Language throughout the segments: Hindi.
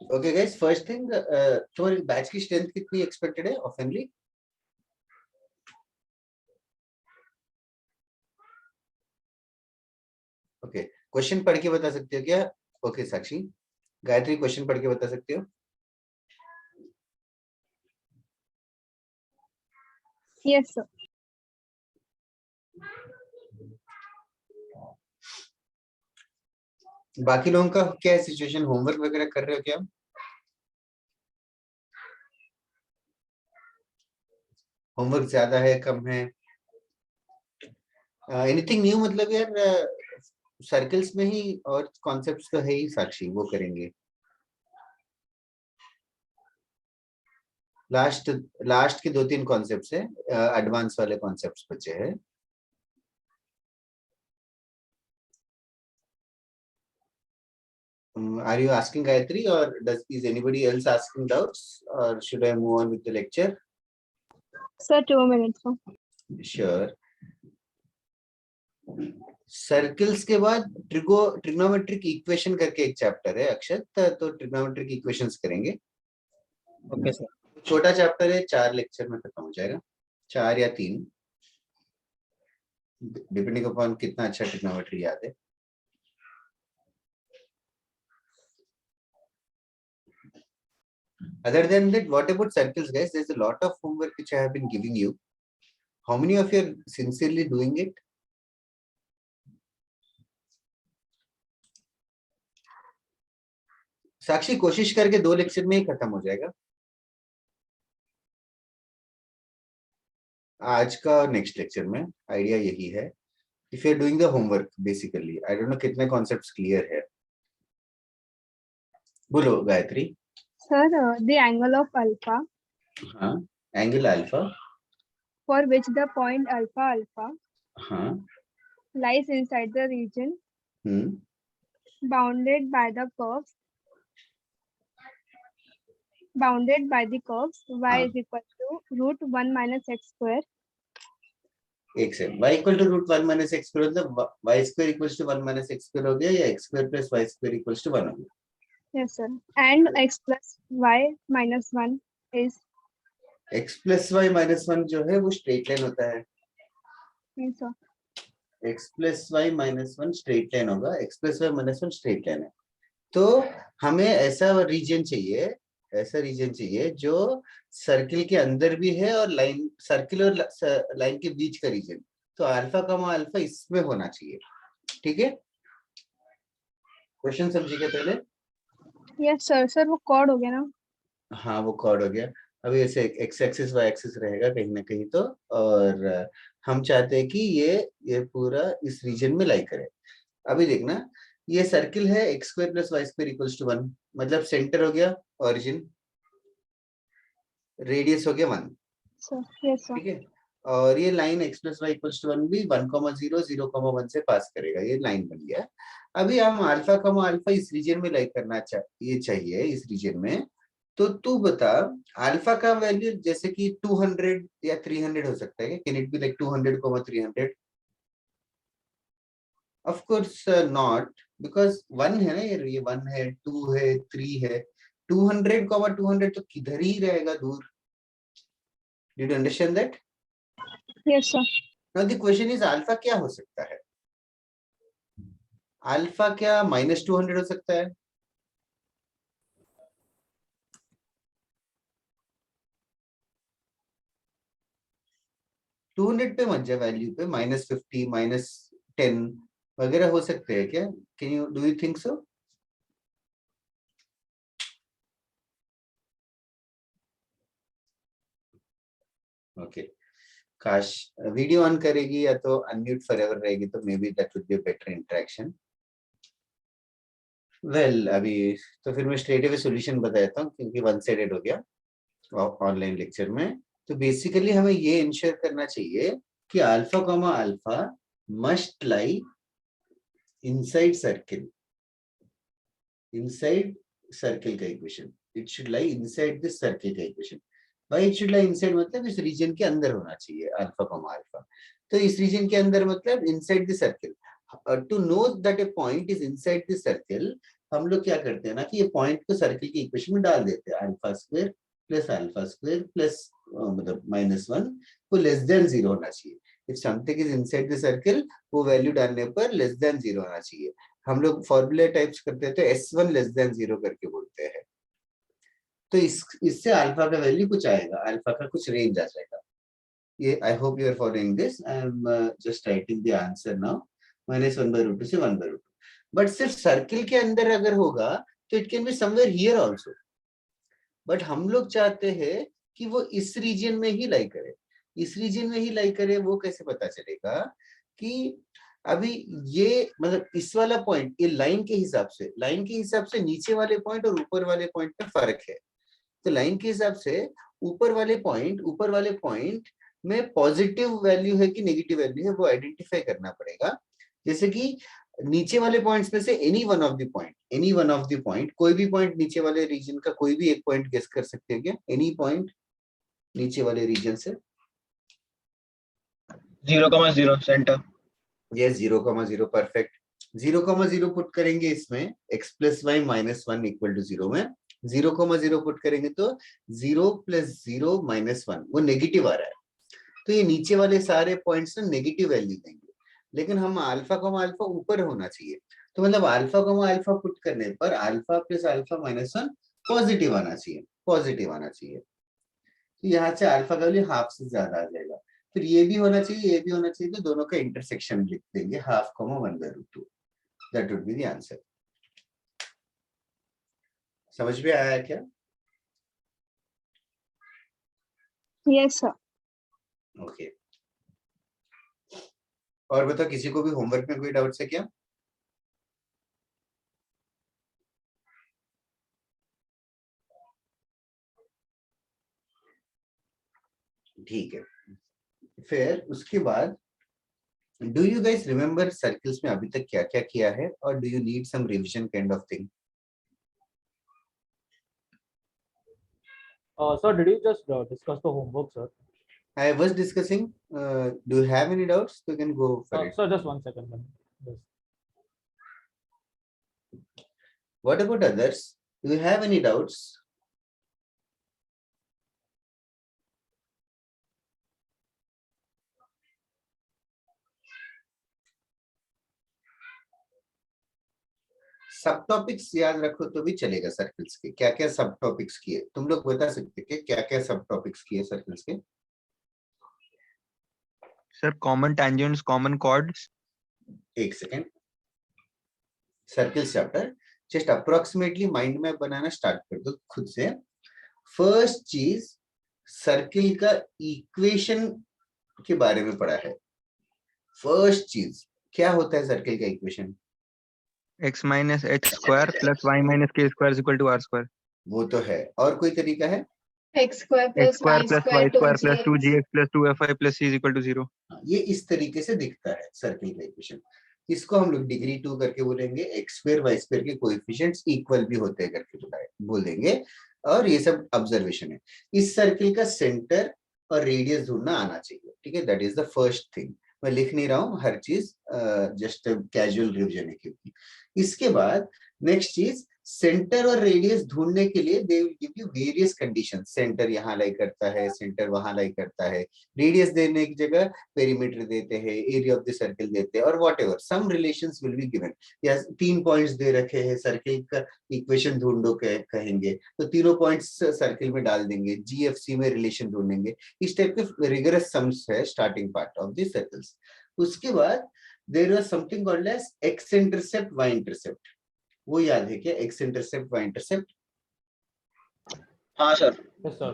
ओके गाइस, फर्स्ट थिंग, तुम्हारी बैच की स्ट्रेंथ कितनी एक्सपेक्टेड है ऑफेनली? ओके, क्वेश्चन पढ़ के बता सकते हो क्या? ओके साक्षी, गायत्री क्वेश्चन पढ़ के बता सकते हो? Yes sir. बाकी लोगों का क्या सिचुएशन, होमवर्क वगैरह कर रहे हो क्या? होमवर्क ज्यादा है, कम है? एनीथिंग न्यू, मतलब यार सर्कल्स में ही और कॉन्सेप्ट्स तो है ही साक्षी, वो करेंगे। लास्ट के 2-3 कॉन्सेप्ट्स है, एडवांस वाले कॉन्सेप्ट्स बचे हैं। Are you asking Gayatri, or is anybody else asking doubts, or should I move on with the lecture? Sir, 2 minutes. Sure. Circles के बाद ट्रिग्नोमेट्रिक इक्वेशन करके एक चैप्टर है अक्षत, तो ट्रिग्नोमेट्रिक इक्वेशंस करेंगे। Okay sir. छोटा चैप्टर है, 4 लेक्चर में खत्म हो जाएगा, 4 या 3, डिपेंडिंग अपॉन कितना अच्छा ट्रिग्नोमेट्री याद है। Other than that, what about circles, guys? There's a lot of homework which I have been giving you. How many of you are sincerely doing it? साक्षी, कोशिश करके 2 लेक्चर में ही खत्म हो जाएगा आज का, नेक्स्ट लेक्चर में आइडिया यही है। If you are doing the homework basically, I don't know कितने कॉन्सेप्ट्स क्लियर है। बोलो Gayatri. Sir, the angle of alpha. हाँ, angle alpha. For which the point alpha हाँ। lies inside the region bounded by the curves y is equal to root 1 minus x square. एक से y equal to root 1 minus x square, मतलब y square equals to 1 minus x square हो गया, या x square plus y square equals to 1 हो गया? Yes sir. And x plus y minus 1 is x plus y minus 1 जो है वो स्ट्रेट लाइन होता है। yes sir. x plus y minus 1 straight line होगा, x plus y minus 1 straight line है। तो हमें ऐसा रीजन चाहिए जो सर्किल के अंदर भी है और लाइन, सर्किल और लाइन के बीच का रीजन। तो अल्फा कमा अल्फा इसमें होना चाहिए, ठीक है? क्वेश्चन समझिए पहले। Yes sir. सर वो कॉर्ड हो गया ना? हाँ, वो कॉर्ड हो गया। अभी ऐसे एक्स एक्सिस वाई एक्सिस रहेगा कहीं ना कहीं तो, और हम चाहते हैं कि ये पूरा इस रीजन में लाई करे। अभी देखना, ये सर्किल है, x square plus y square equals to 1, मतलब सेंटर हो गया ओरिजिन, रेडियस हो गया 1, yes sir. ठीक है? और ये line x plus y equals to 1 भी 1,0 0,1 से पास करेगा, ये लाइन बन गया। अभी हम अल्फा कमा अल्फा इस रीजन में लाइक करना चाहिए इस रीजन में। तो तू बता, अल्फा का वैल्यू जैसे कि 200 या 300 हो सकता है, can it be like 200, 300? Of course not, because 1 है ना, ये 1 है, 2 है, 3 है। 200, 200 तो किधर ही रहेगा, दूर। Did you understand that? Yes sir. Now the question is, alpha क्या हो सकता है? अल्फा क्या -200 हो सकता है? -200 पे मत जा, वैल्यू पे -50, -10 वगैरह हो सकते हैं क्या? Can you, do you think so? Okay, काश वीडियो ऑन करेगी या तो अनम्यूट फॉरएवर रहेगी तो may be that would be a better interaction. Well, अभी तो फिर मैं स्ट्रेट अवे सॉल्यूशन बताता हूँ, क्योंकि वन साइडेड हो गया ऑनलाइन लेक्चर में। तो बेसिकली हमें ये इंश्योर करना चाहिए कि alpha comma alpha must lie inside circle, inside circle का equation, it should lie inside this circle का इक्वेशन। भाई इट शुड लाई इनसाइड मतलब इस रीजन के अंदर होना चाहिए अल्फा कॉमा अल्फा। तो इस रीजन के अंदर मतलब inside the circle. To know that a point is inside the circle, हम लोग क्या करते हैं ना कि ये पॉइंट को सर्किल की इक्वेशन में डाल देते हैं, अल्फा स्क्वायर प्लस मतलब -1 को लेस देन 0 होना चाहिए। If something is inside the circle, वो वैल्यू डालने पर लेस देन 0 होना चाहिए। हम लोग फॉर्मूले टाइप्स करते हैं तो S1 लेस देन 0 करके बोलते हैं। तो इससे अल्फा का वैल्यू कुछ आएगा, अल्फा का कुछ रेंज आ जाएगा। ये I hope you are following this. I am just writing the answer now, -1/√2 से 1/√2। बट सिर्फ सर्किल के अंदर अगर होगा तो it can be somewhere here also, but हम लोग चाहते हैं कि वो इस रीजन में ही लाई करे। इस रीजन में ही लाई करे, वो कैसे पता चलेगा कि अभी ये मतलब इस वाला पॉइंट, ये लाइन के हिसाब से नीचे वाले पॉइंट और ऊपर वाले पॉइंट में फर्क है। तो लाइन के हिसाब से ऊपर वाले पॉइंट में पॉजिटिव वैल्यू है कि नेगेटिव वैल्यू है, वो आइडेंटिफाई करना पड़ेगा। जैसे कि नीचे वाले पॉइंट्स में से any one of the point, कोई भी पॉइंट नीचे वाले रीजन का कोई भी एक पॉइंट गेस कर सकते हैं क्या? एनी पॉइंट नीचे वाले रीजन से? 0,0 सेंटर। Yes, 0,0 perfect. 0,0 पुट करेंगे इसमें, x + y - 1 = 0 में 0,0 पुट करेंगे तो 0 + 0 - 1 वो नेगेटिव आ रहा है। तो ये नीचे वाले सारे पॉइंट्स ना नेगेटिव वैल्यू देंगे, लेकिन हम अल्फा ऊपर होना चाहिए। तो मतलब अल्फा पुट करने पर अल्फा + अल्फा - 1 पॉजिटिव आना चाहिए। तो यहाँ से अल्फा का वैल्यू हाफ से ज्यादा आ जाएगा। फिर ये भी होना चाहिए, तो दोनों का इंटरसेक्शन लिख देंगे, ½ 1/√2। That would be the answer. समझ में आया क्या? Yes, sir. ओके। और बताओ, किसी को भी होमवर्क में कोई डाउट है क्या? ठीक है। फिर उसके बाद do you guys remember circles में अभी तक क्या क्या किया है, और do you need some revision kind of thing? Sir, did you just discuss the homework, sir? I was discussing. Do you have any doubts? You can go for it. Sir, just 1 second. Then. Yes. What about others? Do you have any doubts? सब टॉपिक्स याद रखो तो भी चलेगा सर्कल्स के। क्या क्या सब टॉपिक्स किए तुम लोग बता सकते हैं? क्या क्या सब टॉपिक्स किए सर्कल्स के? Sir common tangents, common chords. एक second. Circles chapter just approximately mind में बनाना स्टार्ट कर दो खुद से। फर्स्ट चीज, सर्किल का इक्वेशन के बारे में पढ़ा है। फर्स्ट चीज क्या होता है सर्किल का equation? x - h² + y - k² = r²। वो तो है, और कोई तरीका है? x² + x² y² + y² + 2gx 2gx + 2fy + c = 0। ये इस तरीके से दिखता है सर्किल का इक्वेशन। इसको हम लोग डिग्री 2 करके बोलेंगे, x² y² के कोएफिशिएंट्स इक्वल भी होते हैं करके बोलेंगे। और ये सब ऑब्जर्वेशन है। इस सर्किल का सेंटर और रेडियस ढूंढना आना चाहिए, ठीक है? That is the first thing. मैं लिख नहीं रहा हूँ हर चीज, जस्ट कैजुअल रिवीजन है क्योंकि। इसके बाद नेक्स्ट चीज, सेंटर और रेडियस ढूंढने के लिए they will give you various conditions. Centre यहाँ लाई करता है, सेंटर वहां लाई करता है, रेडियस देने की जगह पेरीमीटर देते हैं, एरिया ऑफ द सर्किल देते हैं, और whatever some relations will be given. या 3 पॉइंट्स दे रखे हैं, सर्किल का इक्वेशन ढूंढो कहेंगे तो तीनों पॉइंट्स सर्किल में डाल देंगे, जीएफसी में रिलेशन ढूंढेंगे। इस टाइप के रिगरस सम्स है starting part of the circles. उसके बाद there was something called as x intercept y intercept. वो याद है क्या? X intercept y intercept? हाँ sir. Yes, sir.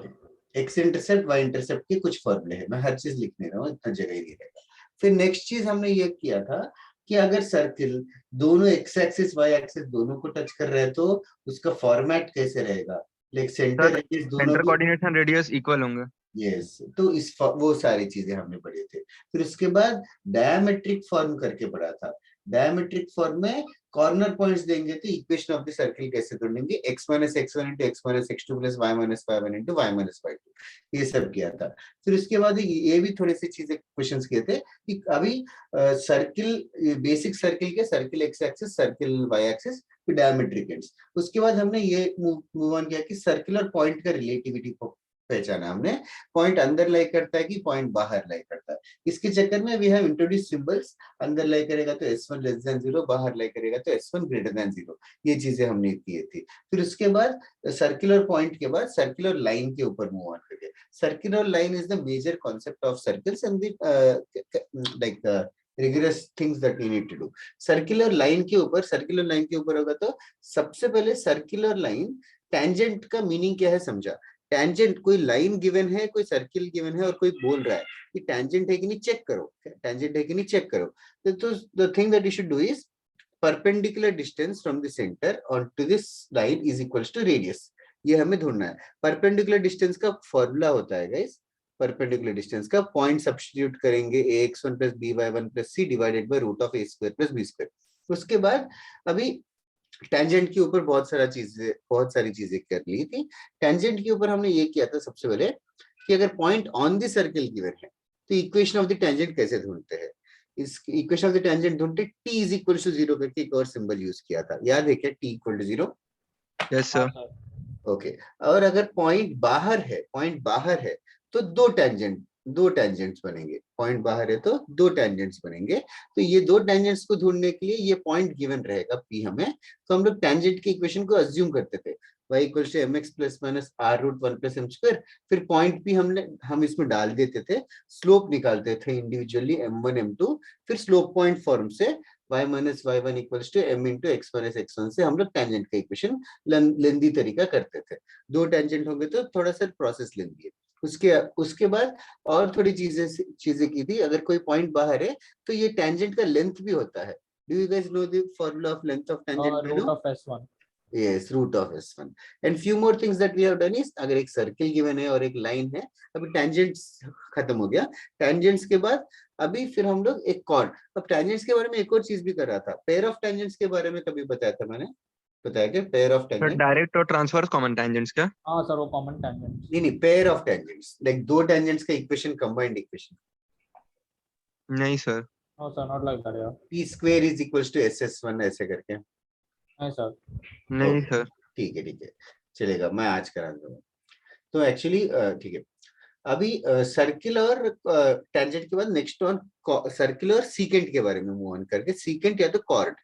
X intercept y intercept के कुछ फॉर्मूले हैं, मैं हर चीज लिख नहीं रहा हूँ, इतना जगह ही नहीं रहेगा। फिर नेक्स्ट चीज हमने ये किया था कि अगर सर्किल दोनों एक्स एक्सिस वाई एक्सिस दोनों को टच कर रहे हैं तो उसका फॉर्मेट कैसे रहेगा? लाइक सेंटर रेडियस दोनों centre coordinates and radius equal होंगे। यस, तो इस वो सारी चीजें हमने पढ़ी थी। फिर उसके बाद डायमेट्रिक फॉर्म करके पढ़ा था। डायमेट्रिक फॉर्म में कॉर्नर पॉइंट्स देंगे तो इक्वेशन ऑफ द सर्किल कैसे ढूंढेंगे? x - x1 * x - x2 + y - y1 * y - y2। ये सब किया था। फिर उसके बाद ये भी थोड़ी सी चीजें क्वेश्चंस किए थे कि अभी सर्किल, बेसिक सर्किल के circle x axis, circle y axis, फिर डायमेट्रिक एंड्स। उसके बाद हमने ये मूव ऑन किया कि सर्कुलर पॉइंट का रिलेटिविटी को पहचाना हमने, पॉइंट अंदर लाई करता है कि पॉइंट बाहर लाई करता है। इसके चक्कर में वी हैव इंट्रोड्यूस सिंबल्स, अंदर लाई करेगा तो s1 लेस देन 0, बाहर लाई करेगा तो s1 ग्रेटर देन 0। ये चीजें हमने की थी। फिर उसके बाद सर्कुलर पॉइंट के बाद सर्कुलर लाइन के ऊपर मूव ऑन करके, circular line is the major concept of circles and like rigorous things that we need to do। Circular line के ऊपर, सर्कुलर लाइन के ऊपर होगा तो सबसे पहले सर्कुलर लाइन टेंजेंट का मीनिंग क्या है समझा। टेंजेंट कोई लाइन गिवन है, कोई सर्किल गिवन है और कोई बोल रहा है कि टेंजेंट है कि नहीं चेक करो, टेंजेंट है कि नहीं चेक करो। तो the thing that you should do is perpendicular distance from the centre और to this line is equals to radius. ये हमें ढूंढना है। परपेंडिकुलर डिस्टेंस का फॉर्मूला होता है गाइस, परपेंडिकुलर डिस्टेंस का पॉइंट सब्स्टिट्यूट करेंगे ax1 plus by1 plus c divided by root of a square plus b square. उसके बाद अभी टेंजेंट के ऊपर बहुत सारी चीजें कर ली थी। टेंजेंट के ऊपर हमने ये किया था सबसे पहले कि अगर point on the circle given है तो इक्वेशन ऑफ द टेंजेंट कैसे ढूंढते हैं। इस इक्वेशन ऑफ द टेंजेंट ढूंढते t इज इक्वल टू 0 करके एक और सिंबल यूज किया था, याद है क्या, t इक्वल टू 0। Yes sir. ओके, और अगर पॉइंट बाहर है तो दो टेंजेंट्स बनेंगे। पॉइंट बाहर है तो दो टेंजेंट्स बनेंगे। तो ये दो टेंजेंट्स को ढूंढने के लिए ये पॉइंट गिवन रहेगा p हमें। तो हम लोग टेंजेंट की इक्वेशन को अज्यूम करते थे, y equals to mx plus minus r root 1 plus m square. फिर पॉइंट p हम इसमें डाल देते थे, स्लोप निकालते थे इंडिविजुअली m1 m2, फिर स्लोप पॉइंट फॉर्म से y minus y1 equals to m into x minus x1 से हम लोग टेंजेंट का इक्वेशन लेंदी तरीका करते थे। दो टेंजेंट होंगे तो थोड़ा सा प्रोसेस लेंदी है। उसके बाद और थोड़ी चीजें की थी। अगर कोई पॉइंट बाहर है तो ये टेंजेंट का लेंथ भी होता है। Do you guys know the formula of length of tangent? Root of S1. yes, root of s1 and few more things that we have done is अगर एक सर्किल गिवन है और एक लाइन है, अभी टेंजेंट्स खत्म हो गया। टेंजेंट्स के बाद अभी फिर हम लोग एक कॉर्ड। अब टेंजेंट्स के बारे में एक और चीज भी कर रहा था, पेयर ऑफ टेंजेंट्स के बारे में कभी बताया था मैंने, बताया क्या pair of sir tangent? Direct और ट्रांसवर्स कॉमन टेंजेंट्स क्या? हाँ सर, वो common tangent. नहीं, पेयर ऑफ टेंजेंट्स, लाइक दो टेंजेंट्स का इक्वेशन, कंबाइंड इक्वेशन। नहीं sir. No sir, not like that, yeah. p square is equals to ss1 ऐसे करके। नहीं सर. नहीं सर। ठीक है, चलेगा, मैं आज करा दूंगा। तो एक्चुअली ठीक है, अभी सर्किल और टेंजेंट के बाद नेक्स्ट ऑन सर्किल और सीकेंट के बारे में मूव ऑन करके, सीकेंट या तो कॉर्ड।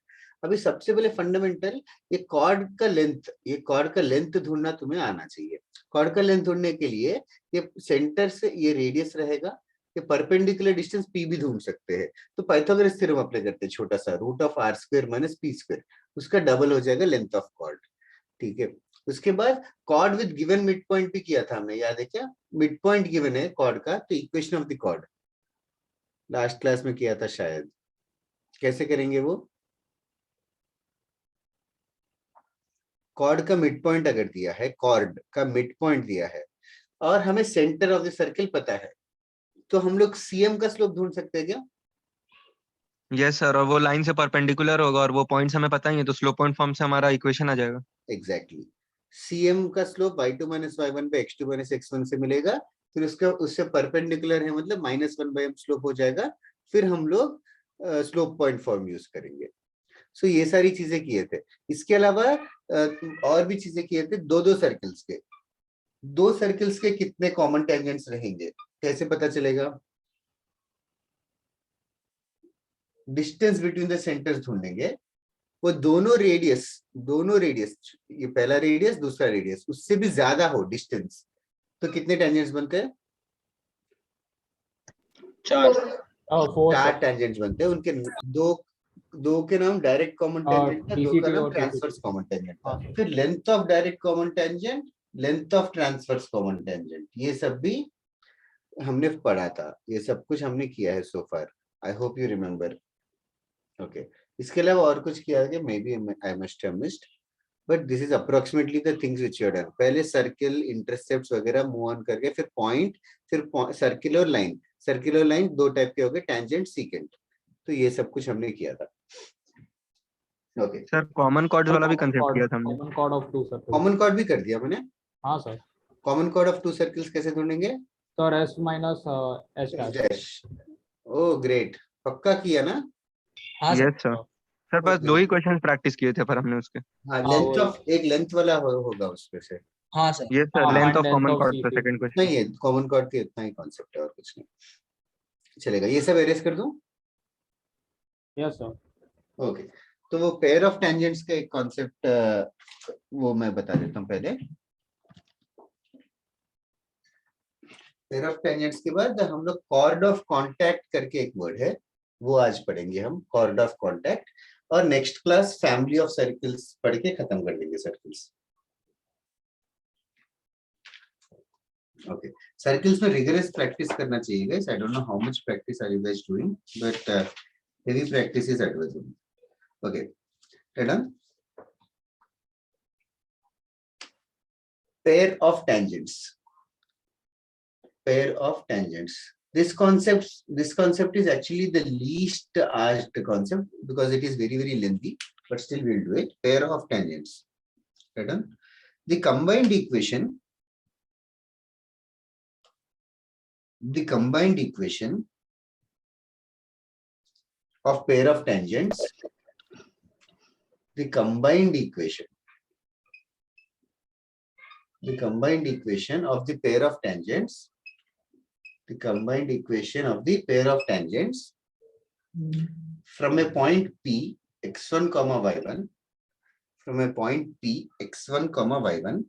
अभी सबसे पहले फंडामेंटल ये कॉर्ड का लेंथ ढूंढना तुम्हें आना चाहिए। कॉर्ड का लेंथ ढूंढने के लिए ये सेंटर से ये रेडियस रहेगा, ये परपेंडिकुलर डिस्टेंस p भी ढूंढ सकते हैं। तो पाइथागोरस थ्योरम अप्लाई करते हैं, छोटा सा root of r square minus p square, उसका डबल हो जाएगा लेंथ ऑफ कॉर्ड। ठीक है, उसके बाद chord with given mid point भी किया था हमने, याद है क्या? मिड पॉइंट गिवन है कॉर्ड का, तो equation of the chord last class में किया था शायद। कैसे करेंगे वो? कॉर्ड का मिड पॉइंट अगर दिया है, कॉर्ड का मिड पॉइंट दिया है और हमें सेंटर ऑफ द सर्किल पता है, तो हम लोग सीएम का स्लोप ढूंढ सकते हैं क्या? यस सर, और वो लाइन से परपेंडिकुलर होगा और वो पॉइंट्स हमें पता ही है, तो स्लोप पॉइंट फॉर्म से हमारा इक्वेशन आ जाएगा। एग्जैक्टली, सीएम का स्लोप y2 माइनस y1 पे x2 माइनस x1 से मिलेगा। फिर उससे परपेंडिकुलर है मतलब -1/m स्लोप हो जाएगा। फिर हम लोग स्लोप पॉइंट फॉर्म यूज करेंगे। सो ये सारी चीजें किए थे। इसके अलावा और भी चीजें किए थे। दो सर्कल्स के कितने कॉमन टेंजेंट्स रहेंगे कैसे पता चलेगा? डिस्टेंस बिटवीन द सेंटर्स ढूंढेंगे। वो दोनों रेडियस, ये पहला रेडियस दूसरा रेडियस, उससे भी ज्यादा हो डिस्टेंस, तो कितने टेंजेंट्स बनते हैं? 4 4 टेंजेंट्स बनते हैं। उनके दो के नाम डायरेक्ट कॉमन टेंजेंट था, दो का नाम ट्रांसवर्स कॉमन टेंजेंट था। फिर length of direct common tangent, length of transverse common tangent, ये सब भी हमने पढ़ा था। ये सब कुछ हमने किया है so far. I hope you remember. Okay, इसके अलावा और कुछ किया है maybe I must have missed, but this is approximately the things which you have done. पहले सर्किल, इंटरसेप्ट्स वगैरह मूव ऑन करके, फिर पॉइंट, फिर सर्कुलर लाइन दो टाइप के हो गए, टेंजेंट, सीकेंट। तो ये सब कुछ हमने किया था। ओके सर कॉमन कॉर्ड्स वाला भी कंसेप्ट किया था हमने। Common chord of two circles. Common chord भी कर दिया मैंने। हाँ sir. Common chord of two circles कैसे ढूंढेंगे? Sir, S minus S dash. Dash. Oh great, पक्का किया ना? हाँ Yes, sir. सर बस दो ही क्वेश्चन प्रैक्टिस किए थे पर हमने उसके। हाँ हाँ, लेंथ वही। ऑफ एक लेंथ वाला होगा उसमें से। हाँ सर। ये सर हाँ, length find of length common of chord था CP। Second question. नहीं, ये कॉमन कॉर्ड के इतना ही कॉन्सेप्ट है और कुछ नहीं चलेगा। ये सब एरेज कर दूं? Yes sir. ओके, तो वो पेयर ऑफ टेंजेंट्स का एक कॉन्सेप्ट वो मैं बता देता हूँ पहले। पेयर ऑफ टेंजेंट्स के बाद हम लोग कॉर्ड ऑफ कांटेक्ट करके एक वर्ड है, वो आज पढ़ेंगे हम, कॉर्ड ऑफ कांटेक्ट। और next class family of circles पढ़ के खत्म कर देंगे सर्कल्स। ओके, सर्कल्स में रिगरस प्रैक्टिस करना चाहिए guys. I don't know how much practice are you guys doing, but heavy practice is advisable. Okay, done. pair of tangents, pair of tangents. This concept is actually the least asked concept because it is very lengthy, but still we'll do it. Pair of tangents. Right on? The combined equation of pair of tangents, the combined equation of the pair of tangents, from a point P x1 comma y1, from a point P x1 comma y1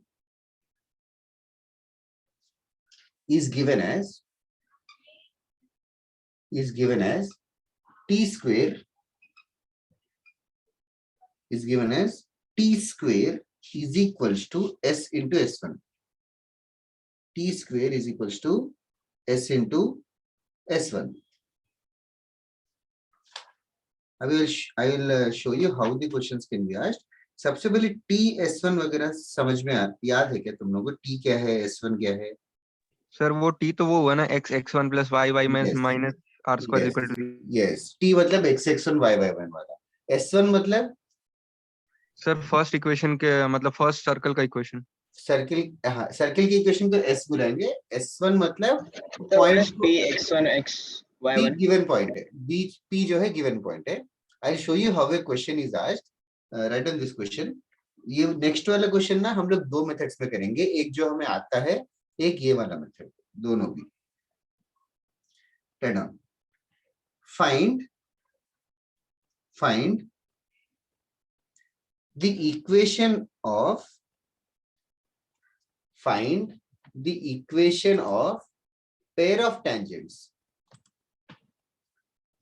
is given as t square is equals to s into s1. T square is equals to s into s1. I will show you how the questions can be asked. सबसे पहले t s1 वगैरह समझ में याद है क्या तुम लोगों को? t क्या है, s1 क्या है? सर वो टी तो वो हुआ ना x1 plus y Yes. Minus r square equal to. Yes, t मतलब x1 y1 वाला, s1 मतलब सर फर्स्ट इक्वेशन के मतलब फर्स्ट सर्कल का इक्वेशन। सर्किल, हाँ सर्किल की इक्वेशन को s बुलाएंगे। s1 मतलब तो point p x1 x p y1। Given point है, p जो है गिवन पॉइंट है। I show you how a question is asked. Right on this question. ये नेक्स्ट वाला क्वेश्चन ना हम लोग दो मेथड्स में करेंगे, एक जो हमें आता है, एक ये वाला मेथड, दोनों भी। Turn on. Find the equation of pair of tangents.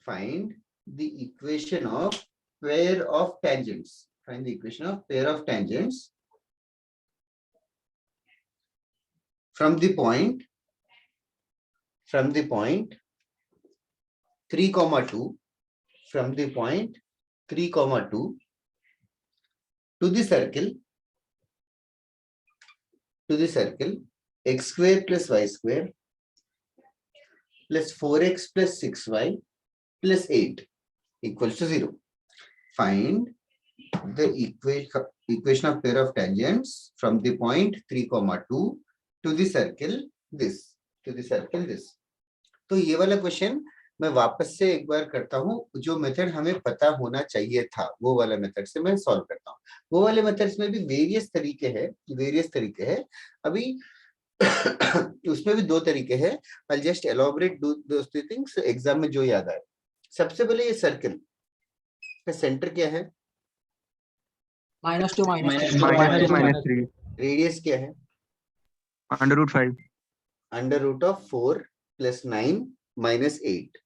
Find the equation of pair of tangents from the point 3 comma 2, from the point 3 comma 2 to the circle x square plus y square plus 4x plus 6y plus 8 equals to 0. Find the equation of pair of tangents from the point 3 comma 2 to the circle this. तो ये वाला क्वेश्चन मैं वापस से एक बार करता हूँ, जो मेथड हमें पता होना चाहिए था वो वाला मेथड से मैं सॉल्व करता हूँ। वो वाले मेथड्स में भी वेरियस तरीके हैं। अभी उसमें भी दो तरीके हैं। I just elaborate those two things exam में जो याद आए। सबसे पहले ये सर्कल का सेंटर क्या है? -2 -3 रेडियस क्या है? √5 √4 + 9 - 8,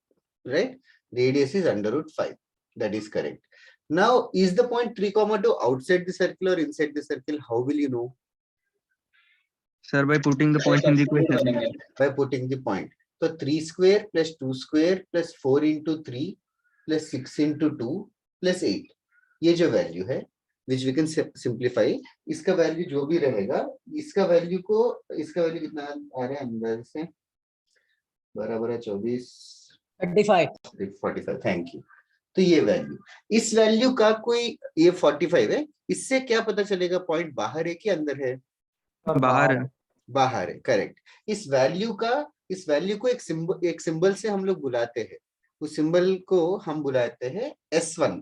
right? Radius is √5. That is correct. Now, is the point 3 comma 2 outside the circle or inside the circle? How will you know? Sir by putting the points in the equation. By putting the point. So 3 square plus 2 square plus 4 into 3 plus 6 into 2 plus 8. ये जो वैल्यू है which we can simplify, इसका वैल्यू जो भी रहेगा, इसका वैल्यू कितना आ रहा है अंदर से? 12 24 45। Thank you. तो ये वैल्यू, इस वैल्यू का कोई, ये 45 है, इससे क्या पता चलेगा पॉइंट बाहर है कि अंदर है? बाहर है, करेक्ट। इस वैल्यू को एक सिंबल से हम लोग बुलाते हैं, उस सिंबल को हम बुलाते हैं S1।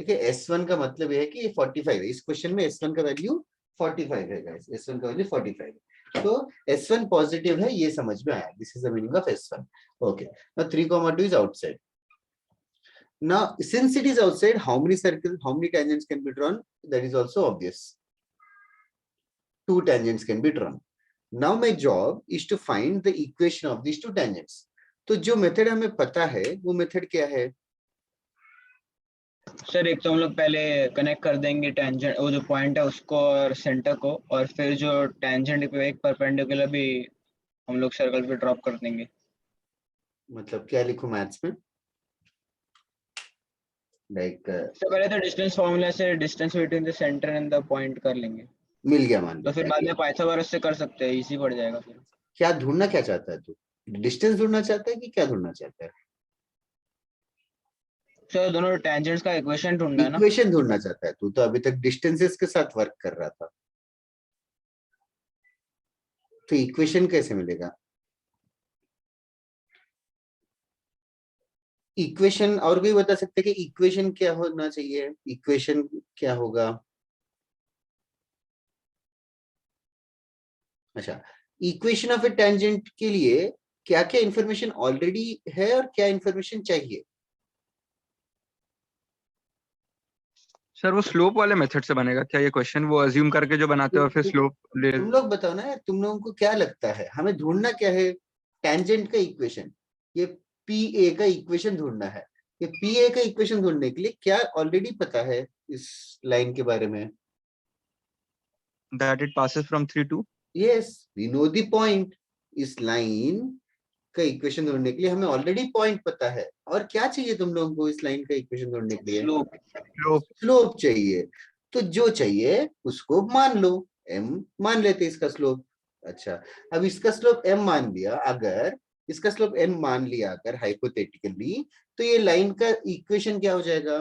ठीक है, S1 का मतलब ये है कि ये 45 है, इस क्वेश्चन में S1 का वैल्यू 45 है गाइस, S1 का वैल्यू 45 है, तो S1 पॉजिटिव है, ये समझ में आया, this is the meaning of S1. Okay, now 3,2 is outside. Now since it is outside, how many circles, how many tangents can be drawn? That is also obvious. 2 tangents can be drawn. Now my job is to find the equation of these 2 tangents. तो जो मेथड हमें पता है वो मेथड क्या है? सर एक तो हम लोग पहले कनेक्ट कर देंगे टेंजेंट, वो जो पॉइंट है उसको और सेंटर को, और फिर जो टेंजेंट पे एक परपेंडिकुलर भी हम लोग सर्कल पे ड्रॉप कर देंगे. मतलब क्या लिखूं मैथ्स में? लाइक तो पहले तो डिस्टेंस फार्मूला से distance between the centre and the point कर लेंगे, मिल गया मान लो. तो फिर बाद में पाइथागोरस से कर सकते हैं, इजी पड़ जाएगा फिर. क्या ढूंढना क्या चाहता है तू? डिस्टेंस ढूंढना चाहता है कि क्या ढूंढना चाहता है? सर दोनों टेंजेंट्स का इक्वेशन ढूंढना है ना. इक्वेशन ढूंढना चाहता है तू, तो अभी तक डिस्टेंसेस के साथ वर्क कर रहा था, तो इक्वेशन कैसे मिलेगा? इक्वेशन और कोई बता सकते हैं कि इक्वेशन क्या होना चाहिए? इक्वेशन क्या होगा? अच्छा, इक्वेशन ऑफ ए टेंजेंट के लिए क्या क्या इंफॉर्मेशन ऑलरेडी है और क्या इंफॉर्मेशन चाहिए? सर वो स्लोप वाले मेथड से बनेगा क्या ये क्वेश्चन, वो अज्यूम करके जो बनाते हैं और फिर स्लोप ले. तुम लोग बताओ ना यार, तुम लोगों को क्या लगता है हमें ढूंढना क्या है? टेंजेंट का इक्वेशन, ये पी ए का इक्वेशन ढूंढना है. ये पी ए का इक्वेशन ढूंढने के लिए क्या ऑलरेडी पता है इस लाइन के बारे में? That it passes from 3 to. Yes, we know the point. इस लाइन का इक्वेशन ढूंढने के लिए हमें ऑलरेडी पॉइंट पता है. और क्या चाहिए तुम लोगों को इस लाइन का इक्वेशन ढूंढने के लिए? स्लोप. स्लोप चाहिए. तो जो चाहिए उसको मान लो, m मान लेते इसका स्लोप. अच्छा, अब इसका स्लोप m मान लिया, अगर इसका स्लोप m मान लिया अगर हाइपोथेटिकली, तो ये लाइन का इक्वेशन क्या हो जाएगा?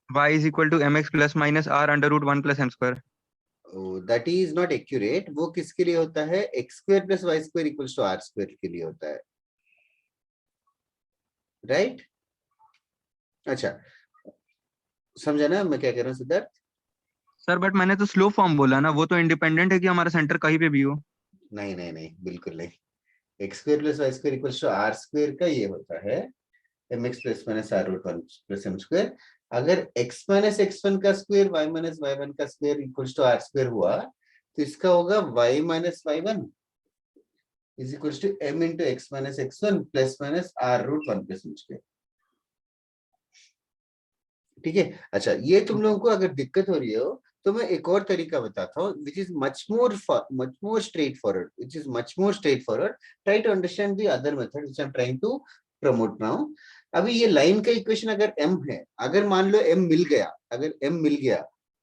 y is equal to mx plus minus r under root 1 plus m square. That is not accurate. वो किसके लिए होता है? X square plus y square equals to r square के लिए होता है, राइट? अच्छा, समझा ना मैं क्या कह रहा हूँ सिद्धार्थ? सर बट मैंने तो स्लोप फॉर्म बोला ना, वो तो इंडिपेंडेंट है कि हमारा सेंटर कहीं पे भी हो. नहीं नहीं नहीं, बिल्कुल नहीं. X square plus y square equals to r square का ये होता है mx plus minus r root 1 plus m square. अगर x माइनस x1 का स्क्वायर y माइनस y1 का square equals to r square हुआ, तो इसका होगा y minus y1 is equals to m into x minus x1 plus minus r root 1 plus m square. ठीक है. अच्छा, ये तुम लोगों को अगर दिक्कत हो रही हो तो मैं एक और तरीका बताता हूँ, which is much more straightforward, which is much more straightforward. Try to understand the other method which I'm trying to promote now. अभी ये लाइन का इक्वेशन अगर m है, अगर मान लो m मिल गया, अगर m मिल गया,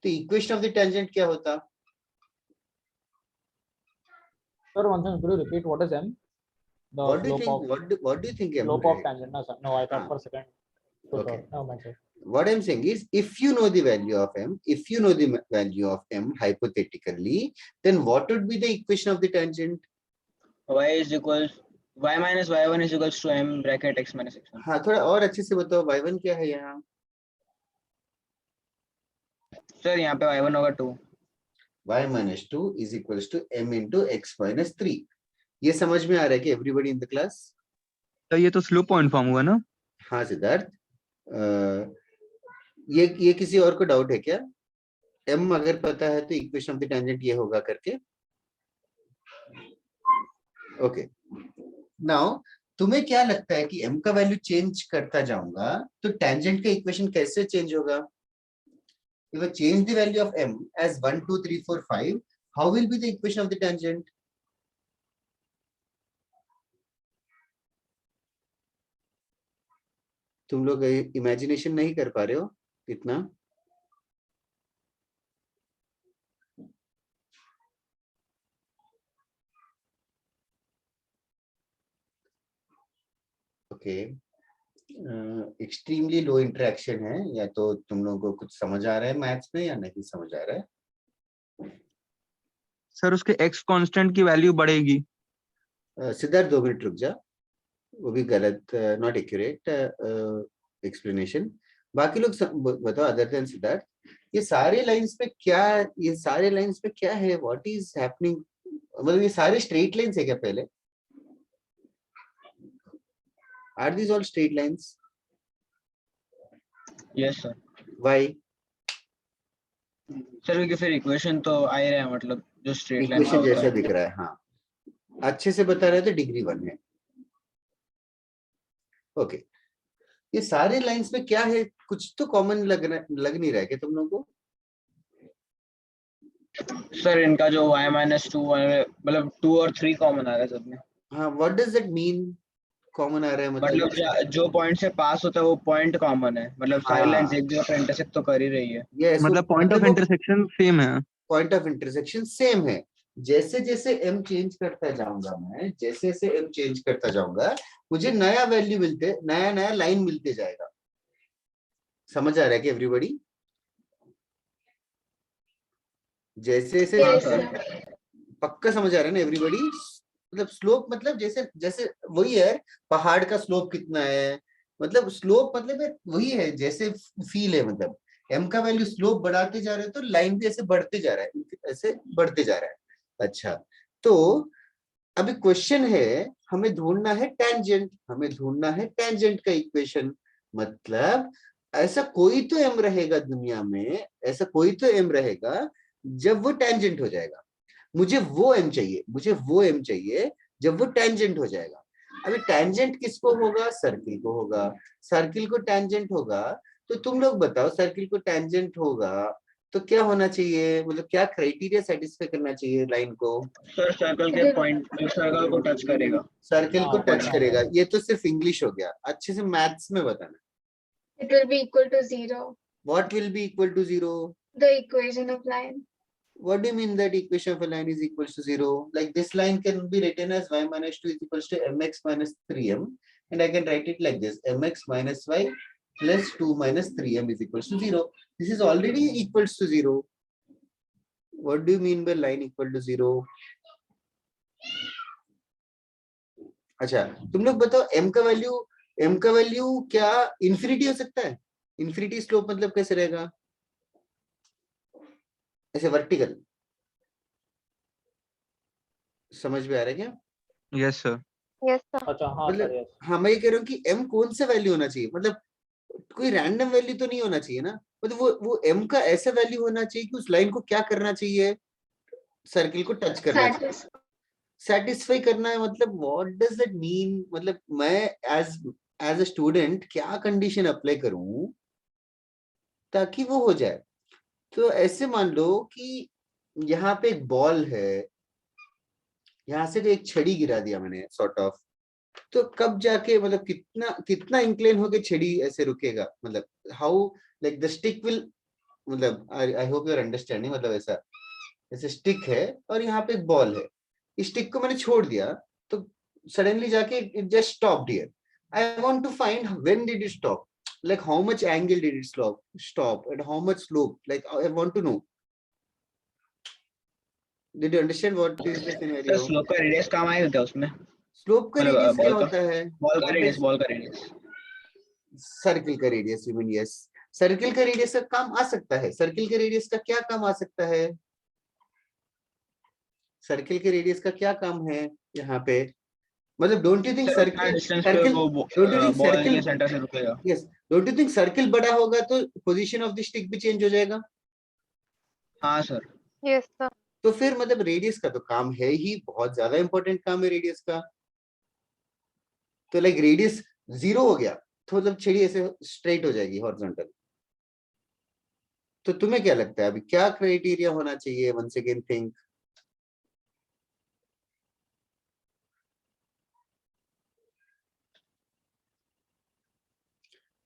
तो इक्वेशन ऑफ द टेंजेंट क्या होता? Sir, one second, could you repeat what is m? The What do you slope think? of What do you think m slope है? of tangent. No, sir. No, I thought हाँ. for a second. So Okay. no, my sir. What I'm saying is, if you know the value of m, if you know the value of m hypothetically, then what would be the equation of the tangent? y is equals y minus y1 is equals to m bracket x minus x1. हाँ, थोड़ा और अच्छे से बताओ, y1 क्या है यहाँ? सर यहाँ पे y1 होगा 2. y minus 2 is equals to m into x minus 3. ये समझ में आ रहा है कि everybody in the class? तो ये तो स्लोप पॉइंट फॉर्म हुआ ना. हाँ सिद्धार्थ, ये किसी और को डाउट है क्या? m अगर पता है तो इक्वेशन ऑफ द टेंजेंट ये होगा करके. ओके, नाउ तुम्हें क्या लगता है कि m का वैल्यू चेंज करता जाऊंगा तो टेंजेंट का इक्वेशन कैसे चेंज होगा? If I change the value of m as 1, 2, 3, 4, 5, how will be the equation of the tangent? तुम लोग इमेजिनेशन नहीं कर पा रहे हो इतना? ओके, एक्सट्रीमली लो इंटरेक्शन है, या तो तुम लोगों को कुछ समझ आ रहा है मैथ्स में या नहीं समझ आ रहा है? सर उसके x कांस्टेंट की वैल्यू बढ़ेगी. सिद्धार्थ 2 मिनट रुक जा, वो भी गलत, नॉट एक्यूरेट एक्सप्लेनेशन. बाकी लोग बताओ अदर देन सिद्धार्थ, ये सारे लाइंस पे क्या, ये सारे लाइंस पे क्या है, व्हाट इज हैपनिंग, मतलब ये सारे स्ट्रेट लाइंस है क्या पहले? Are these all straight lines? Yes sir. Why? Sir क्योंकि फिर इक्वेशन तो आ ही रहा है, मतलब जो स्ट्रेट लाइन का इक्वेशन होता जैसा है। दिख रहा है, हाँ अच्छे से बता रहे थे, डिग्री 1 है। ओके, ये सारे लाइंस में क्या है, कुछ तो कॉमन लग नहीं रहा है क्या तुम लोगों को? सर इनका जो y-2 मतलब 2 और 3 कॉमन आ रहा है सब में। हाँ, what does that mean common आ रहा है, मतलब मतलब जो पॉइंट से पास होता है वो पॉइंट कॉमन है, मतलब सारी लाइंस हाँ एक जगह पे इंटरसेक्ट तो कर ही रही है। यस, मतलब पॉइंट ऑफ इंटरसेक्शन सेम है। पॉइंट ऑफ इंटरसेक्शन सेम है। जैसे जैसे m चेंज करता जाऊंगा मैं, जैसे जैसे m चेंज करता जाऊंगा, मुझे नया वैल्यू मिलते, नया नया लाइन मिलते जाएगा। समझ आ रहा है कि एवरीबॉडी? जैसे जैसे हाँ Yes, सर। sir. पक्का समझ आ रहा है ना एवरीबॉडी? मतलब स्लोप मतलब जैसे जैसे वही है, पहाड़ का स्लोप कितना है, मतलब स्लोप मतलब वही है, जैसे फील है, मतलब m का वैल्यू स्लोप बढ़ाते जा रहे हैं तो लाइन भी ऐसे बढ़ते जा रहा है, ऐसे बढ़ते जा रहा है। अच्छा, तो अभी क्वेश्चन है, हमें ढूंढना है टेंजेंट, हमें ढूंढना है टेंजेंट का इक्वेशन। मतलब ऐसा कोई तो m रहेगा दुनिया में, ऐसा कोई तो m रहेगा जब वो टेंजेंट हो जाएगा। मुझे वो m चाहिए, मुझे वो m चाहिए जब वो टेंजेंट हो जाएगा। अभी टेंजेंट किसको होगा? सर्किल को होगा। सर्किल को टेंजेंट होगा, तो तुम लोग बताओ सर्किल को टेंजेंट होगा तो क्या होना चाहिए, मतलब क्या क्राइटेरिया सेटिस्फाई करना चाहिए लाइन को? सर सर्कल के पॉइंट, सर्कल को टच करेगा। सर्किल को हाँ, टच हाँ, करेगा। हाँ। ये तो सिर्फ इंग्लिश हो गया, अच्छे से मैथ्स में बताना। It will be equal to 0. What will be equal to 0? The equation of line. What do you mean that equation of a line is equals to 0? Like this line can be written as y minus 2 is equals to mx minus 3m, and I can write it like this: mx minus y plus 2 minus 3m is equals to 0. This is already equals to 0. What do you mean by line equal to 0? अच्छा, तुम लोग बताओ m का वैल्यू क्या इन्फिनिटी हो सकता है? इन्फिनिटी स्लोप मतलब कैसे रहेगा? ऐसे वर्टिकल, समझ में आ रहा है क्या? Yes sir. Yes, sir. अच्छा, हाँ सर, मतलब यस। हाँ, मैं ये कह रहा हूँ कि m कौन सा वैल्यू होना चाहिए, मतलब कोई रैंडम वैल्यू तो नहीं होना चाहिए ना, मतलब वो m का ऐसा वैल्यू होना चाहिए कि उस लाइन को क्या करना चाहिए, सर्किल को टच करना चाहिए, Satis- सेटिस्फाई करना है। मतलब व्हाट डज दैट मीन, मतलब मैं एज एज अ स्टूडेंट क्या कंडीशन अप्लाई करूं ताकि वो हो जाए? तो ऐसे मान लो कि यहाँ पे एक बॉल है, यहाँ से एक छड़ी गिरा दिया मैंने सॉर्ट ऑफ, तो कब जाके, मतलब कितना कितना इंक्लाइन होके छड़ी ऐसे रुकेगा, मतलब how, like the stick will, मतलब I hope you are understanding, मतलब ऐसा ऐसे स्टिक है और यहाँ पे एक बॉल है, इस स्टिक को मैंने छोड़ दिया तो सडनली जाके it just stopped here. I want to find when did it stop, like how much angle did it stop and how much slope, like I want to know. Did you understand what is the sir scenario? Slope का रेडियस काम आया होता है उसमें, स्लोप का रेडियस मतलब क्या होता है? बॉल का रेडियस। सर्किल का radius, you mean? Yes, circle का रेडियस का काम आ सकता है। सर्किल के रेडियस का क्या काम आ सकता है? सर्किल के रेडियस का क्या काम है यहाँ पे? मतलब डोंट यू थिंक सर उतना डिस्टेंस पे सर्किल, वो डोंट यू थिंक बॉल के सर्किल, सेंटर से रुकेगा। Yes, don't you think circle बड़ा होगा तो पोजीशन ऑफ द स्टिक भी चेंज हो जाएगा? हाँ सर। Yes, sir. तो फिर मतलब रेडियस का तो काम है ही, बहुत ज्यादा इंपॉर्टेंट काम है रेडियस का। तो लाइक रेडियस 0 हो गया तो मतलब छड़ी ऐसे स्ट्रेट हो जाएगी हॉरिजॉन्टल। तो तुम्हें क्या लगता है अभी क्या क्राइटेरिया होना चाहिए? Once again think.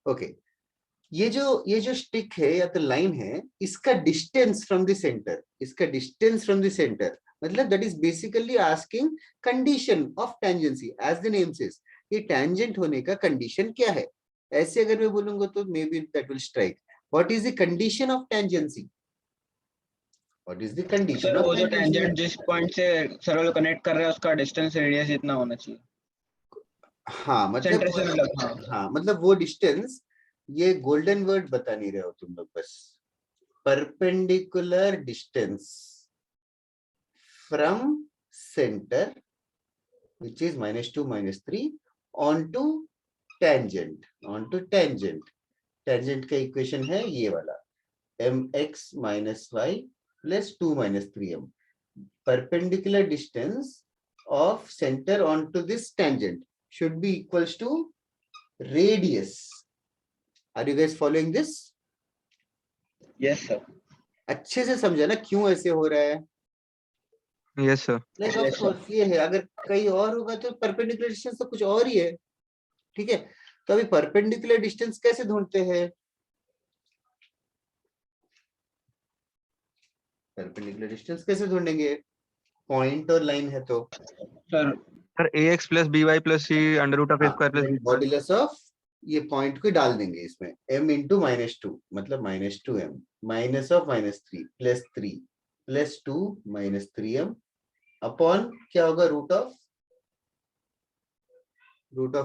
ओके, ये जो स्टिक है या तो लाइन है, इसका डिस्टेंस फ्रॉम द सेंटर, इसका डिस्टेंस फ्रॉम द सेंटर, मतलब that is basically asking condition of tangency as the name says. ये टेंजेंट होने का कंडीशन क्या है? ऐसे अगर मैं बोलूंगा तो may be that will strike. What is the condition of tangency? What is the condition sir of वो जो टेंजेंसी? टेंजेंट जिस पॉइंट से सर्कल को कनेक्ट कर रहा है उसका डिस्टेंस रेडियस इतना होना चाहिए, हाँ मतलब, सेंटर से मतलब। हाँ हाँ मतलब वो डिस्टेंस ये गोल्डन वर्ड बता नहीं रहे हो तुम लोग, बस perpendicular distance from centre which is -2 -3 onto tangent, tangent का इक्वेशन है ये वाला mx minus y plus 2 minus 3m. Perpendicular distance of center onto this tangent should be equals to radius. Are you guys following this? Yes, sir. अच्छे से समझा ना क्यों ऐसे हो रहा है? Yes sir. Like Yes, of course ये है, अगर कहीं और होगा तो परपेंडिकुलर डिस्टेंस तो कुछ और ही है, ठीक है? तो अभी परपेंडिकुलर डिस्टेंस कैसे ढूंढते हैं? परपेंडिकुलर डिस्टेंस कैसे ढूंढेंगे? पॉइंट और लाइन है तो sir sir ax plus by plus c under root of a square plus b square। Modulus of ये पॉइंट को डाल देंगे इसमें m इंटू -2 मतलब -2m minus of -3 +3 +2 -3m upon क्या होगा रूट ऑफ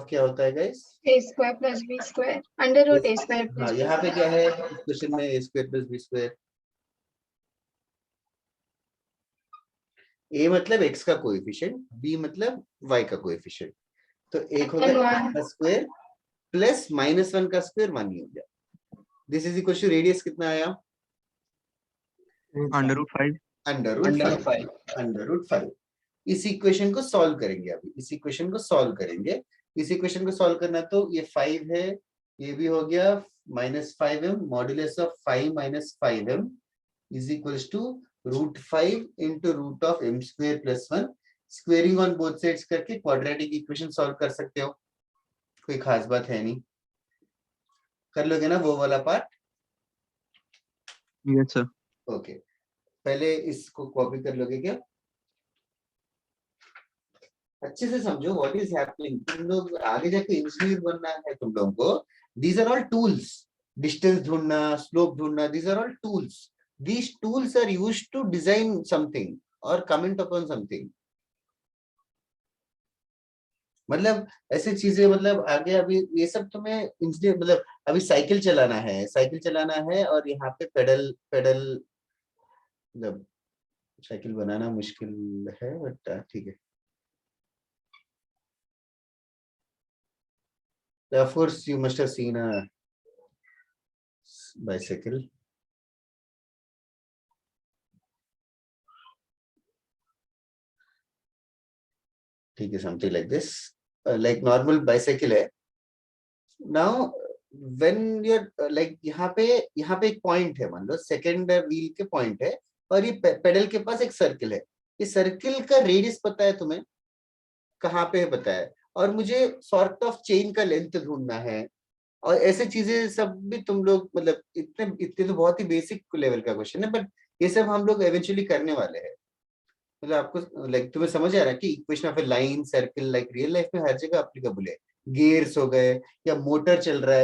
क्या होता है guys? a square plus b square under root a square हाँ plus b यहाँ पे square. क्या है इस क्वेश्चन में a square plus b square. a मतलब x का कोएफिशिएंट, b मतलब y का कोएफिशिएंट। तो एक हो गया x का स्क्वायर प्लस -1 का स्क्वायर 1 ही हो गया। This is equal to radius कितना आया? under root 5। under 5 इस इक्वेशन को सॉल्व करेंगे अभी, इस इक्वेशन को सॉल्व करेंगे। इस इक्वेशन को सॉल्व करना तो ये 5 है, ये भी हो गया -5m modulus of 5 - 5m is equals to √5 into root of m square plus 1। Squaring on both sides करके क्वाड्रेटिक इक्वेशन सॉल्व कर सकते हो, कोई खास बात है नहीं। कर लोगे ना वो वाला पार्ट? Yes sir. ओके, पहले इसको कॉपी कर लोगे क्या? अच्छे से समझो व्हाट इज हैपनिंग। तुम लोग आगे जाके इंजीनियर बनना है तुम लोगों को। These are all tools, distance ढूंढना, स्लोप ढूंढना, these are all tools. These tools are used to design something और कमेंट अपॉन समथिंग। मतलब ऐसी चीजें, मतलब आगे अभी ये सब तुम्हें इंजीनियर, मतलब अभी साइकिल चलाना है और यहाँ पे पेडल मतलब साइकिल बनाना मुश्किल है बट ठीक है। Of course, you must have seen a bicycle. ठीक है, something like this, like normal bicycle है। Now, when you're like यहाँ पे एक पॉइंट है, मान लो सेकेंड व्हील के पॉइंट है और ये पेडल के पास एक सर्किल है। ये सर्किल का रेडियस पता है तुम्हें? कहाँ पे है पता है? और मुझे सॉर्ट ऑफ चेन का लेंथ ढूंढना है और ऐसे चीजें सब भी तुम लोग, मतलब इतने तो बहुत ही बेसिक लेवल का क्वेश्चन है, बट ये सब हम लोग एवेंचुअली करने वाले हैं। मतलब आपको लाइक तुम्हें समझ आ रहा है कि equation of A line circle like real life में हर जगह एप्लीकेबल है। गियर्स हो गए या मोटर चल रहा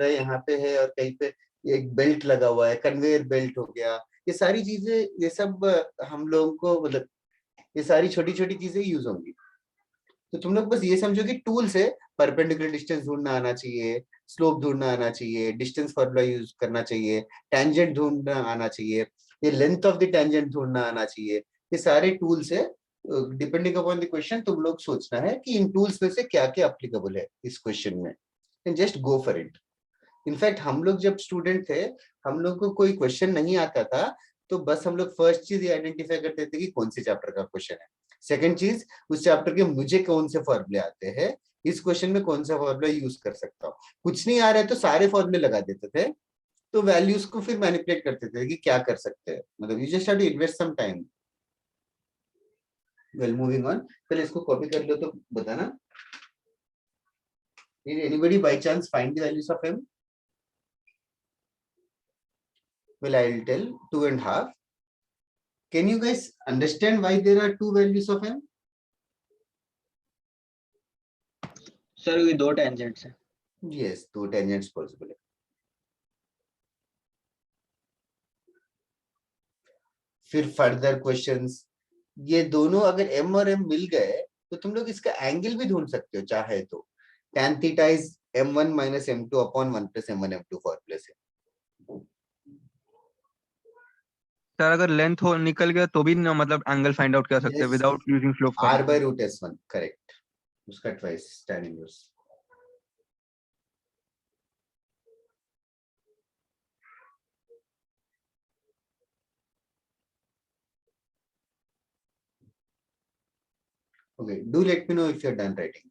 है यहाँ पे है और कहीं पे एक बेल्ट लगा हुआ है, कन्वेयर बेल्ट हो गया, ये सारी चीजें, ये सब हम लोगों को, मतलब ये सारी छोटी छोटी चीजें यूज होंगी। तो तुम लोग बस ये समझो कि टूल्स है, परपेंडिकुलर डिस्टेंस ढूंढना आना चाहिए, स्लोप ढूंढना आना चाहिए, डिस्टेंस फॉर्मूला यूज करना चाहिए, टेंजेंट ढूंढना आना चाहिए, ये लेंथ ऑफ द टेंजेंट ढूंढना आना चाहिए। ये सारे टूल्स है। डिपेंडिंग अपॉन द क्वेश्चन तुम लोग सोचना है कि इन टूल्स में से क्या क्या एप्लीकेबल है इस क्वेश्चन में, and just go for it. In fact हम लोग जब स्टूडेंट थे, हम लोग को कोई क्वेश्चन नहीं आता था तो बस हम लोग फर्स्ट चीज आइडेंटिफाई करते थे कि कौन से चैप्टर का क्वेश्चन है। सेकंड चीज, उस चैप्टर के मुझे कौन से फॉर्मूले आते हैं, इस क्वेश्चन में कौन सा फॉर्मूला यूज कर सकता हूँ। कुछ नहीं आ रहा है तो सारे फॉर्मूले लगा देते थे, तो वैल्यूज को फिर मैनिपुलेट करते थे कि क्या कर सकते हैं। मतलब you just have to invest some time. Well, moving on. पहले इसको कॉपी कर लो तो बताना। Did anybody by chance find the values of m? Well, I will tell 2.5. Can you guys understand why there are two values of m? Sir ये दो टेंजेंट्स हैं। Yes, two tangents possible है। फिर फर्दर क्वेश्चंस, ये दोनों अगर m और m मिल गए तो तुम लोग इसका एंगल भी ढूंढ सकते हो चाहे तो। tan theta is m1 minus m2 upon 1 plus m1 m2 फॉर्मूले से। सर अगर लेंथ हो निकल गया तो भी ना मतलब एंगल फाइंड आउट कर सकते हैं Yes. Without using slope r by root s1 correct, उसका twice tan inverse. Okay, do let me know if you're done writing.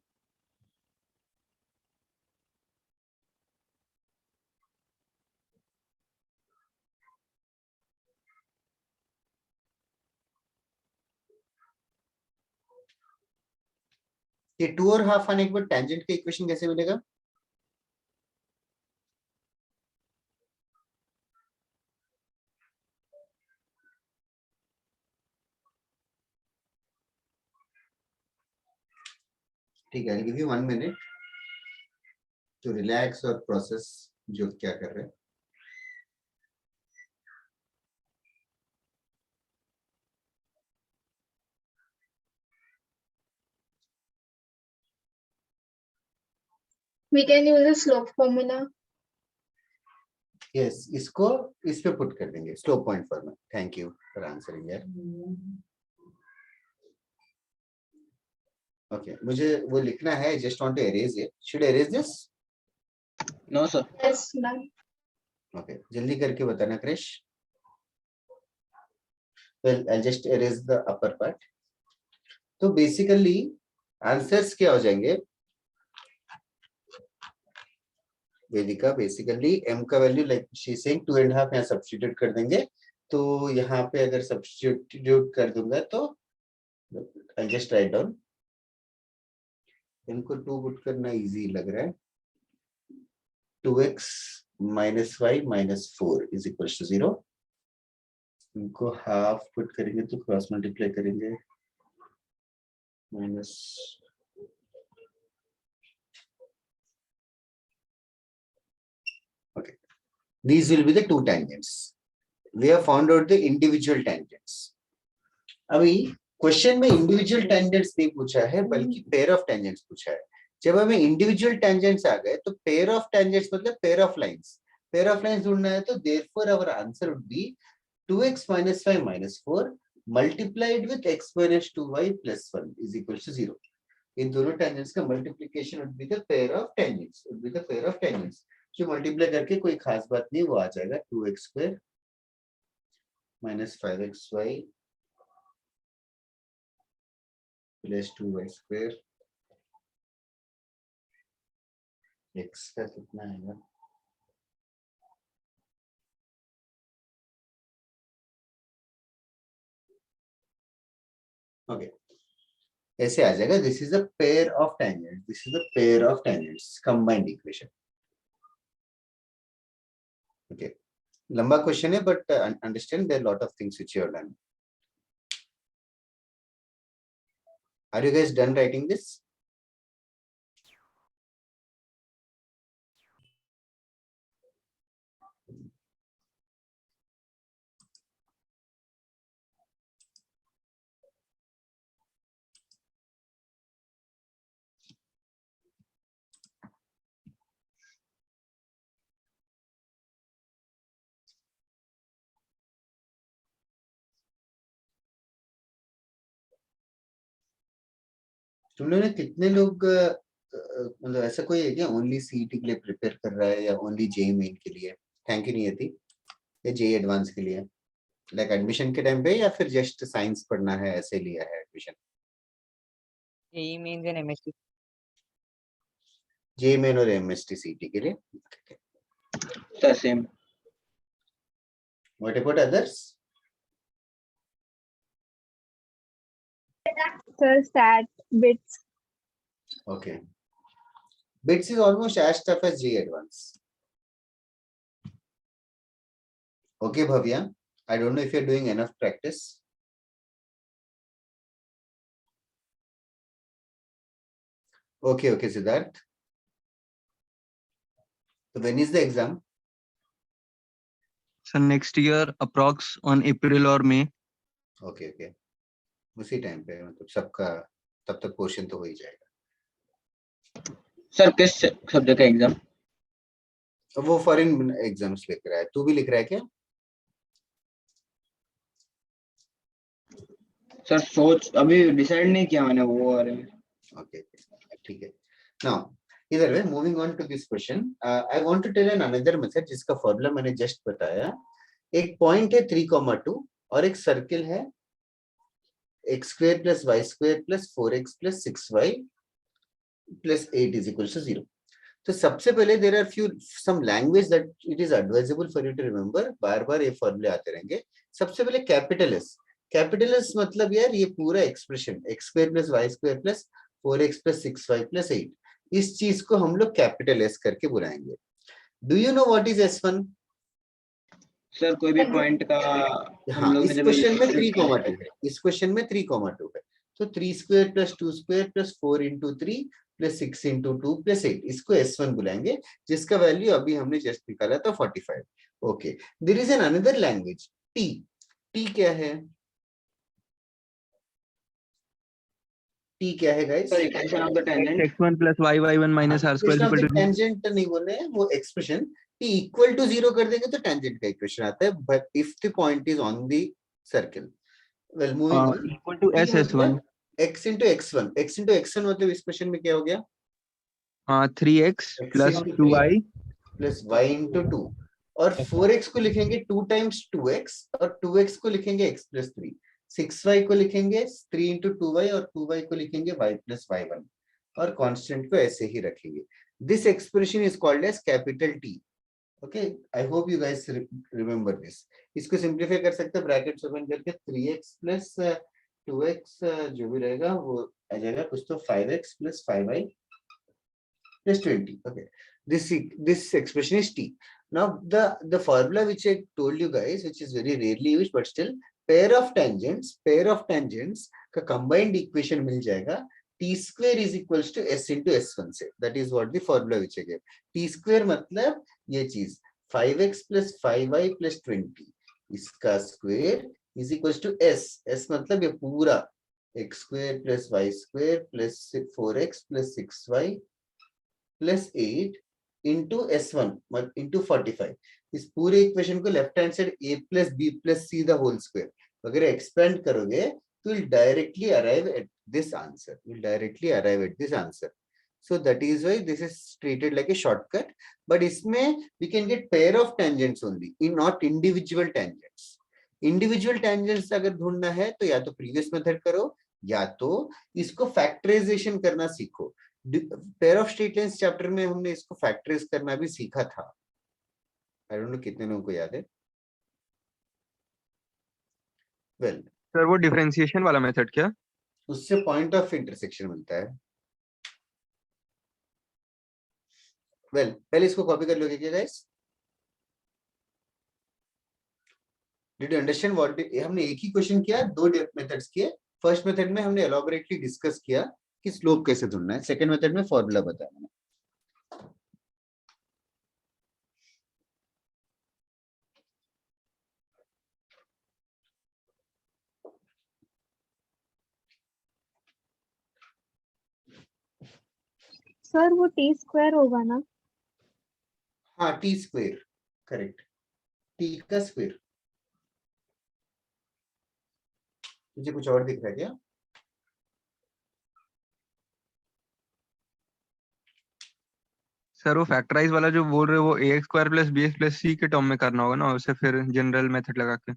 ये 2.5 आने के बाद टेंजेंट का इक्वेशन कैसे मिलेगा? ठीक है, I'll give you 1 minute to relax और process जो क्या कर रहे हैं। We can use a slope formula. Yes, इसको इस पे पुट कर देंगे slope point formula. Thank you for answering यार। ओके, मुझे वो लिखना है, just want to erase it. Should erase this? No sir. Yes, ma'am. Okay, जल्दी करके बताना Krish. Well, I just erase the upper part. तो बेसिकली आंसर्स क्या हो जाएंगे वेदिका? बेसिकली m का वैल्यू लाइक शी सेइंग 2.5 यहाँ सब्स्टिट्यूट कर देंगे। तो यहाँ पे अगर सब्स्टिट्यूट कर दूंगा तो आई जस्ट राइट डाउन, इनको 2 पुट करना इजी लग रहा है। 2x minus y minus 4 is equals to 0। इनको हाफ पुट करेंगे तो क्रॉस मल्टीप्लाई करेंगे minus okay, these will be the two tangents। we have found out the individual tangents। अभी क्वेश्चन में इंडिविजुअल टेंजेंट्स नहीं पूछा है बल्कि पेयर ऑफ टेंजेंट्स पूछा है। जब हमें इंडिविजुअल टेंजेंट्स आ गए तो पेयर ऑफ टेंजेंट्स मतलब pair of lines. Pair of lines ढूंढना है तो therefore our answer would be 2x minus 5 minus 4 multiplied with x minus 2y plus 1 is equals to 0। इन दोनों टेंजेंट्स का multiplication would be the pair of tangents, would be the pair of tangents. जो मल्टीप्लाई करके कोई खास बात नहीं, वो आ जाएगा 2x square minus 5xy plus 2y square। x का कितना आएगा? ओके, ऐसे आ जाएगा। This is a pair of tangents, this is a pair of tangents combined equation. Okay, लंबा क्वेश्चन है but understand there lot of things which you have done. Are you guys done writing this? तुम लोगों ने कितने लोग मतलब ऐसा कोई है क्या ओनली सीईटी के लिए प्रिपेयर कर रहा है या ओनली जेईई मेन के लिए? थैंक यू नियति। या जेईई एडवांस के लिए लाइक एडमिशन के टाइम पे या फिर जस्ट साइंस पढ़ना है ऐसे लिया है admission? JEE mains and MST. JEE main और एमएसटी सीईटी के लिए। Sir same. What about others? Sir, stat, bits. Okay, bits is almost as tough as JEE advance। Okay Bhavya, I don't know if you're doing enough practice। Okay, okay Siddharth, so when is the exam? Sir next year approx on April और मई। Okay, okay, उसी टाइम पे मतलब सबका तब तक क्वेश्चन तो हो ही जाएगा। सर किस सब्जेक्ट का एग्जाम? वो फॉरेन एग्जाम्स लिख रहा है, तू भी लिख रहा है क्या? सर सोच अभी डिसाइड नहीं किया मैंने वो बारे में। ओके, ठीक है। नाउ इधर we moving on to this question, I want to tell an another method जिसका फॉर्मूला मैंने जस्ट बताया। एक पॉइंट है 3,2 और एक सर्किल है x square plus y square plus 4x plus 6y plus 8 is equal to 0। तो सबसे पहले there are few some language that it is advisable for you to remember, बार बार ये फॉर्मूले आते रहेंगे। सबसे पहले कैपिटल एस मतलब यार ये पूरा expression x square plus y square plus 4x plus 6y plus 8, इस चीज को हम लोग कैपिटल एस करके बुलाएंगे। Do you know what is S1? Sir कोई भी पॉइंट का हम हाँ, लोग इस ने जब क्वेश्चन में 3,2 है, इस क्वेश्चन में 3,2 है। तो 3 square plus 2 square plus 4 into 3 plus 6 into 2 plus 8, इसको S1 बुलाएंगे, जिसका वैल्यू अभी हमने जस्ट निकाला था 45। Okay, there is an another language T क्या है? टी क्या है guys? Sir equation of the tangent. x1 plus y1 minus r square is equal to 0. Tangent नहीं बोले, वो एक्सप्रेशन टी इक्वल टू 0 कर देंगे तो टेंजेंट का इक्वेशन आता है, but if the point is on the circle. Well moving on, Equal to s s1. x into x1 मतलब इस क्वेश्चन में क्या हो गया? 3x x plus into 2y. Plus y into 2, और 4x को लिखेंगे 2 times 2x और 2x को लिखेंगे x plus 3, 6y को लिखेंगे 3 into 2y और 2y को लिखेंगे y plus y1 और कांस्टेंट को ऐसे ही रखेंगे। This expression is called as capital T। Okay, I hope you guys remember this. इसको सिंप्लीफाई कर सकते हैं ब्रैकेट्स ओपन करके, 3x प्लस 2x जो भी रहेगा वो आ जाएगा कुछ तो 5x plus 5y plus 20. Okay, this expression is T. Now the formula which I told you guys, which is very rarely used but still, pair of tangents का combined equation मिल जाएगा, t square is equals to s into s1 से, that is what the formula which I gave। t square मतलब ये चीज 5x plus 5y plus 20, इसका square is equals to s मतलब ये पूरा x square plus y square plus 4x plus 6y plus 8 into S1 into 45। इस पूरे इक्वेशन को left hand side a plus B plus C the whole square अगर एक्सपेंड करोगे तो will directly arrive at this answer. So that is why this is treated like a shortcut, but इसमें we can get pair of tangents only, in not individual tangents। Individual tangents अगर ढूंढना है तो या तो प्रीवियस मेथड करो या तो इसको फैक्टराइजेशन करना सीखो। Pair of straight lines chapter में हमने इसको फैक्टराइज करना भी सीखा था, आई डोंट नो कितने लोगों को याद है। वेल सर वो डिफरेंशिएशन वाला मेथड क्या? उससे पॉइंट ऑफ इंटरसेक्शन मिलता है। वेल पहले इसको कॉपी कर लोगे क्या guys? Did you understand what हमने एक ही क्वेश्चन किया, दो मेथड्स किए। फर्स्ट मेथड में हमने एलॉबरेटली डिस्कस किया कि स्लोप कैसे ढूंढना है, सेकंड मेथड में फॉर्मूला बताया मैंने। सर वो टी स्क्वायर होगा ना? हाँ टी स्क्वायर, करेक्ट, टी का स्क्वायर। मुझे कुछ और दिख रहा है क्या? सर वो फैक्टराइज वाला जो बोल रहे हो वो ax square plus bx plus c के टर्म में करना होगा ना, उसे फिर जनरल मेथड लगा के।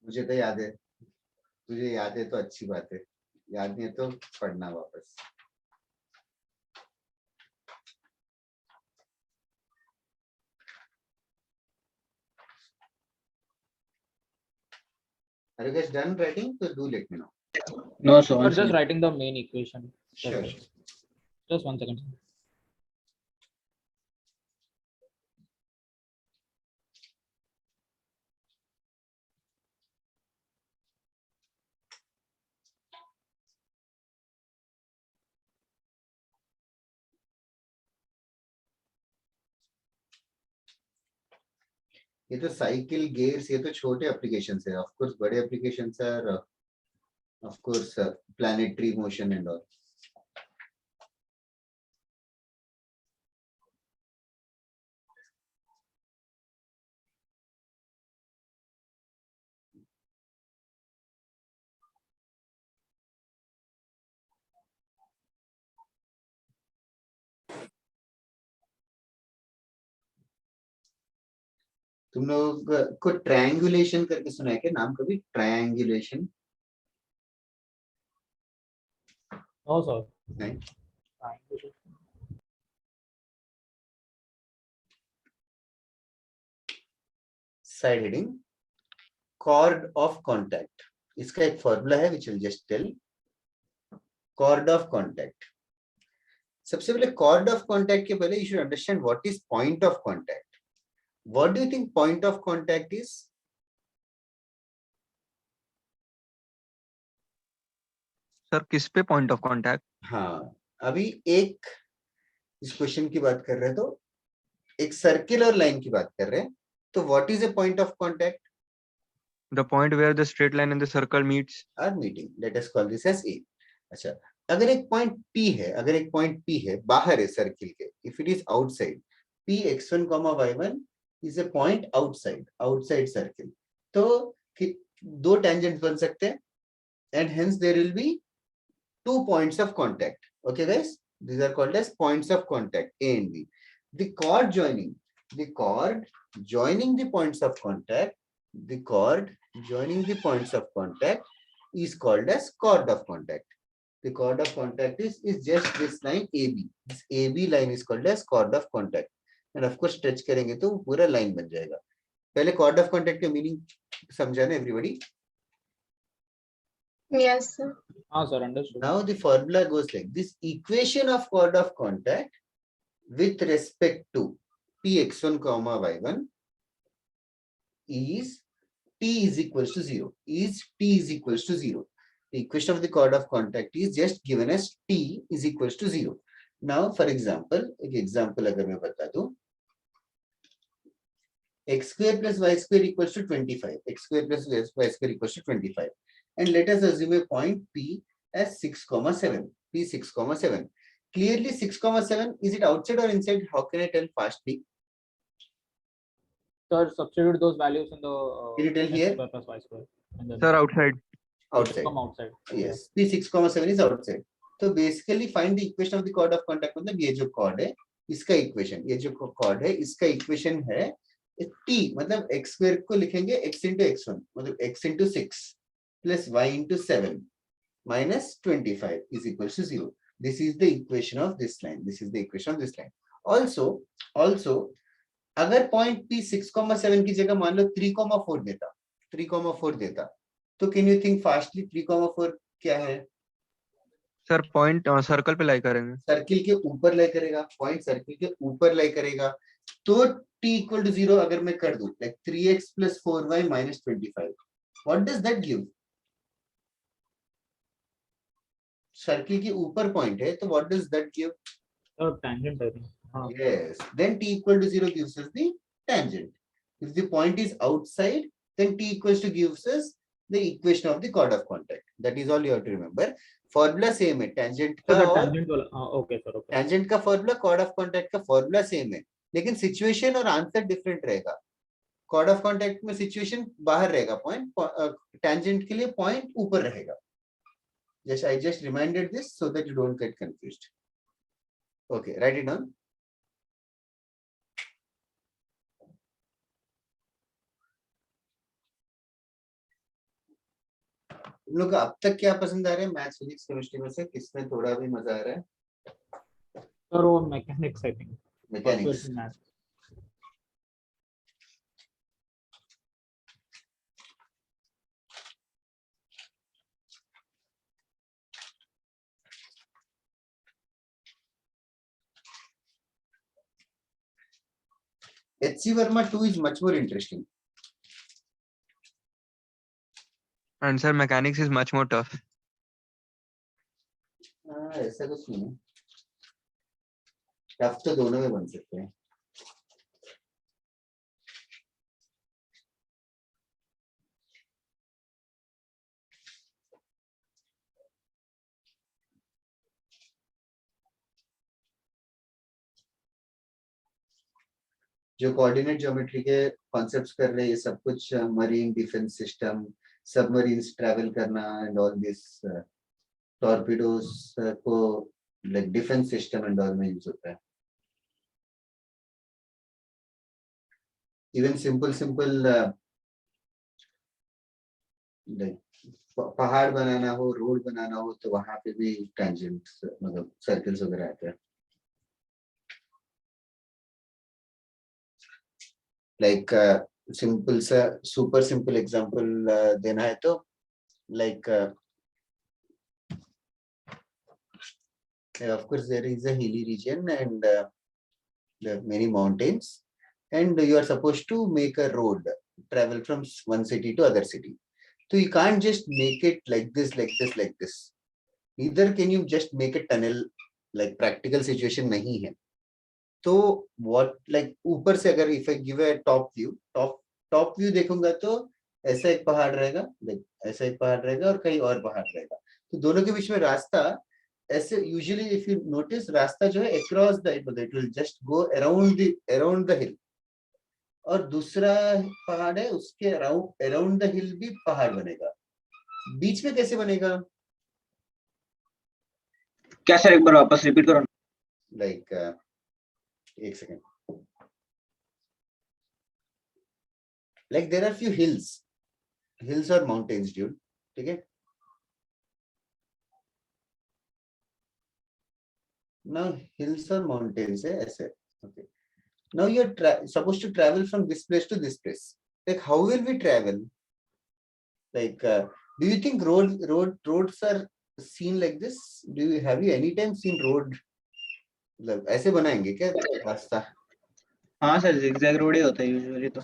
मुझे तो याद है, तुझे याद है तो अच्छी बात है, याद नहीं है तो पढ़ना वापस। Are you guys done writing? So do let me know. No, so We're just writing the main equation. Sure. Just 1 second. ये तो साइकिल गेयर्स, ये तो छोटे एप्लीकेशंस है, ऑफ कोर्स बड़े एप्लीकेशंस है, of course planetary motion and all. तुम लोग को ट्रायंगुलेशन करके सुना है क्या नाम कभी? Triangulation No, sir. नहीं? Side heading chord of contact, इसका एक फॉर्मूला है which will just tell. Chord of contact, सबसे पहले कॉर्ड ऑफ कॉन्टैक्ट के पहले you should understand what is point of contact. What do you think point of contact is? Sir किस पे पॉइंट ऑफ कांटेक्ट? हाँ, अभी एक इस क्वेश्चन की बात कर रहे हैं तो एक सर्किल और लाइन की बात कर रहे हैं, तो what is a point of contact? The point where the straight line and the circle meets. Or meeting, let us call this as A. अच्छा, अगर एक पॉइंट P है, अगर एक पॉइंट P है बाहर है सर्किल के, if it is outside, P x1, y1 is a point outside circle, तो दो टेंजेंट बन सकते हैं and hence there will be two points of contact. Okay guys, these are called as points of contact, A and B. The chord joining the points of contact, the chord joining the points of contact is called as chord of contact. The chord of contact is just this line AB. This AB line is called as chord of contact, and of course stretch करेंगे तो पूरा line बन जाएगा. पहले chord of contact का meaning समझाना everybody. Yes, sir. Ah, sir, understood. Now the formula goes like this: equation of chord of contact with respect to Px1, y1 is T is equals to 0. Is T is equals to 0. The equation of the chord of contact is just given as T is equals to 0. Now, for example, एक example अगर मैं बता दूं, x square plus y square equals to 25. X square plus y square equals to 25. And let us assume a point P as 6,7. P 6,7. Clearly 6,7, is it outside or inside? How can I tell fastly? Sir, substitute those values in the Can you tell x here? square plus y square. And then sir outside. it will Outside. come outside. Yes. P 6,7 is outside. So basically find the equation of the chord of contact. मतलब ये जो chord है इसका equation, ये जो chord है इसका equation है T, मतलब x square को लिखेंगे x into x1, मतलब x into 6 plus y into 7 minus 25 is equals to 0. This is the equation of this line. This is the equation of this line. Also, अगर point P 6,7 की जगह मान लो 3,4 देता, तो can you think fastly 3,4 क्या है? सर पॉइंट सर्कल पे लाई करेंगे. सर्किल के ऊपर लाई करेगा, पॉइंट सर्किल के ऊपर लाई करेगा, तो t equal to 0 अगर मैं कर दूं, like 3x plus 4y minus 25, what does that give? Circle के ऊपर पॉइंट है, तो what does that give? Sir, tangent, I think. Yes, then t equal to 0 gives us the tangent. If the point is outside, then t equals to gives us the equation of the chord of contact. That is all you have to remember. Formula same है, tangent So का the और tangent will, okay, sir, okay. tangent का formula, chord of contact का formula same है, लेकिन situation और answer different रहेगा. chord of contact में situation बाहर रहेगा, point tangent के लिए point ऊपर रहेगा. I just reminded this so that you don't get confused. Okay, write it down. तुम लोग अब तक क्या पसंद आ रहा है मैथ्स, फिजिक्स, केमिस्ट्री में से किसमें थोड़ा भी मजा आ रहा है? Sir, oh, mechanics, I think. Mechanics. First math. HC Verma 2 is much more interesting. And sir mechanics is much more tough. ऐसा कुछ नहीं है, टफ तो दोनों में बन सकते हैं. जो कोऑर्डिनेट ज्योमेट्री के कॉन्सेप्ट्स कर रहे हैं, ये सब कुछ marine defence system, submarines travel करना एंड ऑल दिस, टॉर्पीडोज को like defence system and all में यूज होता है. इवन सिंपल पहाड़ बनाना हो, रोड बनाना हो, तो वहां पे भी टेंजेंट मतलब सर्कल्स वगैरह आते हैं. लाइक सिंपल सा सुपर सिंपल एग्जांपल देना है तो like of course there is a hilly region and there are many mountains, and you are supposed to make a road travel from one city to other city. So you can't just make it like this, like this, like this. Neither can you just make a tunnel. Like practical situation नहीं है. तो what like ऊपर से अगर if I give a top view देखूंगा तो ऐसा एक पहाड़ रहेगा, like ऐसा एक पहाड़ रहेगा और कहीं और पहाड़ रहेगा. तो दोनों के बीच में रास्ता ऐसे usually if you notice रास्ता जो है across the it will just go around the hill. और दूसरा पहाड़ है उसके around the hill भी पहाड़ बनेगा. बीच में कैसे बनेगा? क्या सर एक बार वापस रिपीट करो. Like एक second. Like there are few hills or mountains, dude. ठीक है. Now hills or mountains है ऐसे. Okay. Now you're supposed to travel from this place to this place. Like how will we travel? Like do you think roads are seen like this? Have you any time seen road? मतलब ऐसे बनाएंगे क्या रास्ता? हाँ सर zigzag रोड ही होता है यूजुअली तो.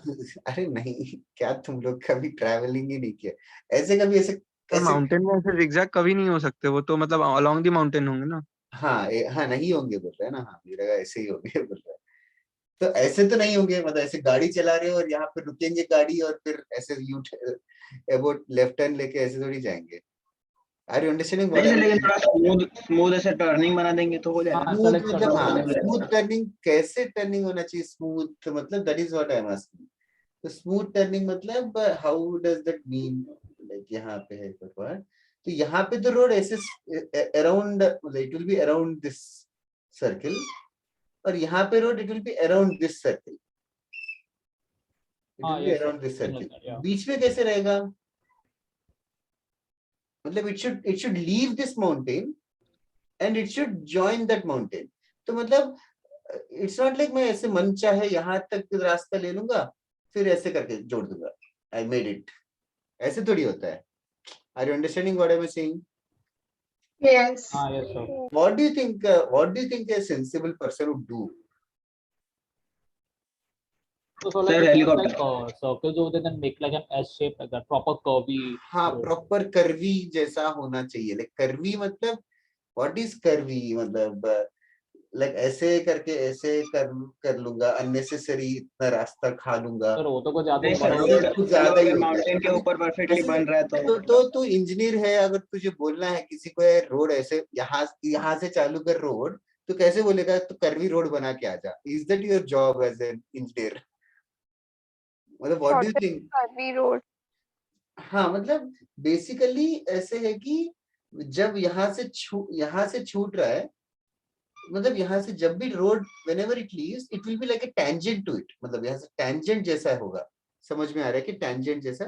अरे नहीं, क्या तुम लोग कभी ट्रैवलिंग ही नहीं किया? ऐसे कभी ऐसे माउंटेन में ऐसे zigzag कभी नहीं हो सकते, वो तो मतलब along the mountain होंगे ना. हाँ नहीं होंगे बोल रहे हैं ना. हाँ मेरा ऐसे ही होंगे बोल रहा है. तो ऐसे तो नहीं होंगे, मतलब ऐसे गाड़ी चला रहे हो और यहाँ पे रुकेंगे गाड़ी और फिर ऐसे यू अबाउट लेफ्ट टर्न लेके ऐसे थोड़ी जाएंगे. Are you understanding what I am लेकिन थोड़ा स्मूथ ऐसे टर्निंग बना देंगे तो हो जाएगा. स्मूथ मतलब हाँ स्मूथ टर्निंग. कैसे टर्निंग होना चाहिए स्मूथ? मतलब that is what I am asking. तो स्मूथ टर्निंग मतलब how does that mean? Like यहाँ पे है पहाड़, तो यहाँ पे तो रोड ऐसे around it will be around this circle, और यहाँ पे road it will be around this circle. It will be around this circle. बीच में कैसे रहेगा? मतलब it should leave this mountain and it should join that mountain. तो मतलब it's not like मैं ऐसे मन चाहे यहाँ तक रास्ता ले लूंगा फिर ऐसे करके जोड़ दूंगा. I made it. ऐसे थोड़ी होता है. Are you understanding what I was saying? Yes. Yes, sir. What do you think a sensible person would do? So like circles over there, then make like an S shape, like that proper curvy. हाँ proper curvy जैसा होना चाहिए. Like curvy मतलब what is curvy? मतलब like ऐसे करके ऐसे कर लूंगा, unnecessary इतना रास्ता खा लूंगा. सर वो तो कुछ ज्यादा ही माउंटेन के ऊपर परफेक्टली बन रहा है तो इंजीनियर है. अगर तुझे बोलना है किसी को रोड ऐसे यहाँ से चालू कर रोड, तो कैसे बोलेगा तो कर्वी रोड बना के आ जा? Is that your job as an engineer? मतलब what do you think? Curvy road. हाँ मतलब बेसिकली ऐसे है कि जब यहाँ से छूट रहा है, मतलब यहाँ से जब भी road whenever it leaves it will be like a tangent to it. मतलब यहाँ से tangent जैसा होगा. समझ में आ रहा है कि tangent जैसा?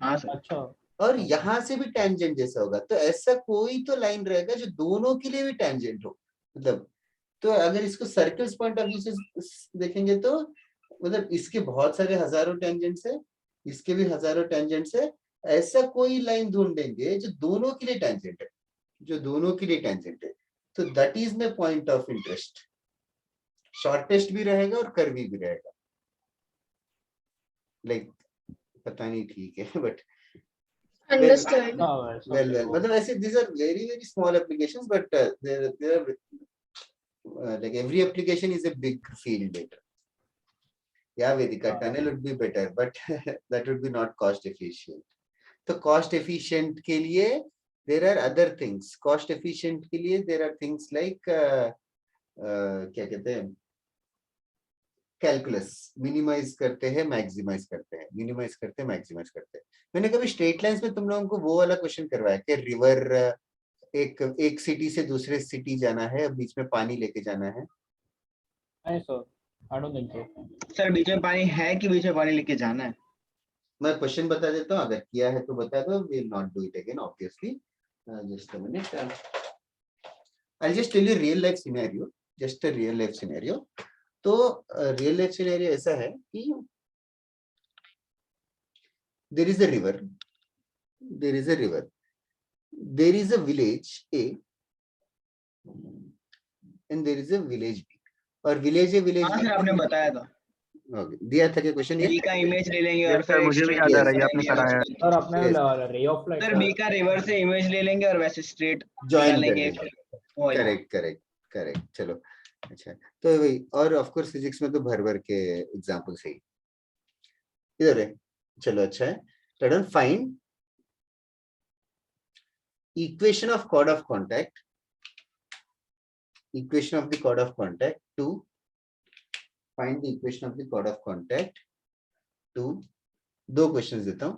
हाँ सर. अच्छा. और यहाँ से भी tangent जैसा होगा. तो ऐसा कोई तो लाइन रहेगा जो दोनों के लिए भी tangent हो. मतलब तो अगर इसको सर्कल्स पॉइंट ऑफ व्यू से देखेंगे तो मतलब इसके बहुत सारे हजारों टेंजेंट्स है, इसके भी हजारों टेंजेंट्स है. ऐसा कोई लाइन ढूंढेंगे जो दोनों के लिए टेंजेंट है, तो that is my point of interest. Shortest भी रहेगा और कर्वी भी रहेगा. लाइक पता नहीं ठीक है बट Understood. well मतलब ऐसे these are very small applications but there are like every application is a big field later. Yeah, Vedika, tunnel would be better but that would be not cost efficient. तो cost efficient के लिए there are other things. Cost efficient के लिए there are things like क्या कहते हैं कैलकुलस. मिनिमाइज करते हैं, मैक्सिमाइज करते हैं, मिनिमाइज करते हैं, मैक्सिमाइज करते हैं. मैंने कभी स्ट्रेट लाइंस में तुम लोगों को वो वाला क्वेश्चन करवाया कि रिवर एक सिटी से दूसरे सिटी जाना है, बीच में पानी लेके जाना है. नहीं sir. I don't think so. Sir बीच में पानी है कि बीच में पानी लेके जाना है? मैं क्वेश्चन बता देता हूँ, अगर किया है तो बता दो, will not do it again obviously. Just a minute. I'll just tell you real life scenario, just a real life scenario. तो रियल लाइफ सिनेरियो ऐसा है कि there is a river, there is a river, there is a village A and there is a village B. और विलेज है, विलेज हाँ सर आपने बताया था. दिया था क्या क्वेश्चन ये? बी का इमेज ले लेंगे Yes, और sir, फिर मुझे भी straight याद आ yes, रहा है, ये आपने जाएंगे कराया है. उसका. सर अपने Yes. Ray of light sir B का रिवर से इमेज ले लेंगे और वैसे स्ट्रेट ज्वाइन निकालेंगे. वही. Correct correct correct. चलो अच्छा, तो वही. और ऑफ कोर्स फिजिक्स में तो भर भर के एग्जांपल से ही इधर है. चलो अच्छा है. Let us find equation of chord of contact, equation of the chord of contact to find the equation of the chord of contact to दो क्वेश्चंस देता हूं.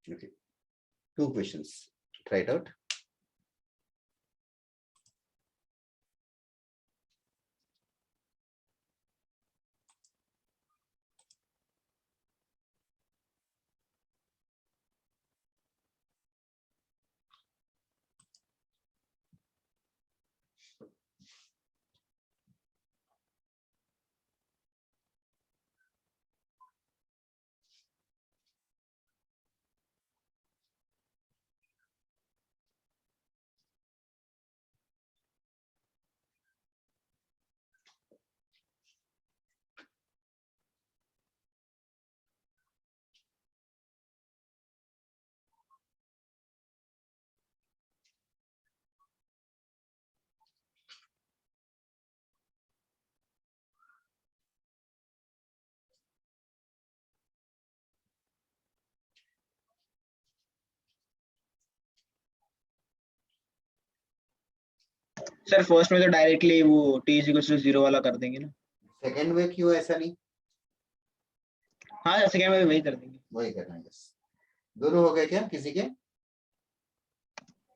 Okay, two questions. Try it out. Sir first में तो डायरेक्टली वो t इक्वल्स टू 0 वाला कर देंगे ना. सेकंड में क्यों ऐसा नहीं? हाँ सेकंड में भी वही कर देंगे. वही करना है बस. दोनों हो गए क्या किसी के?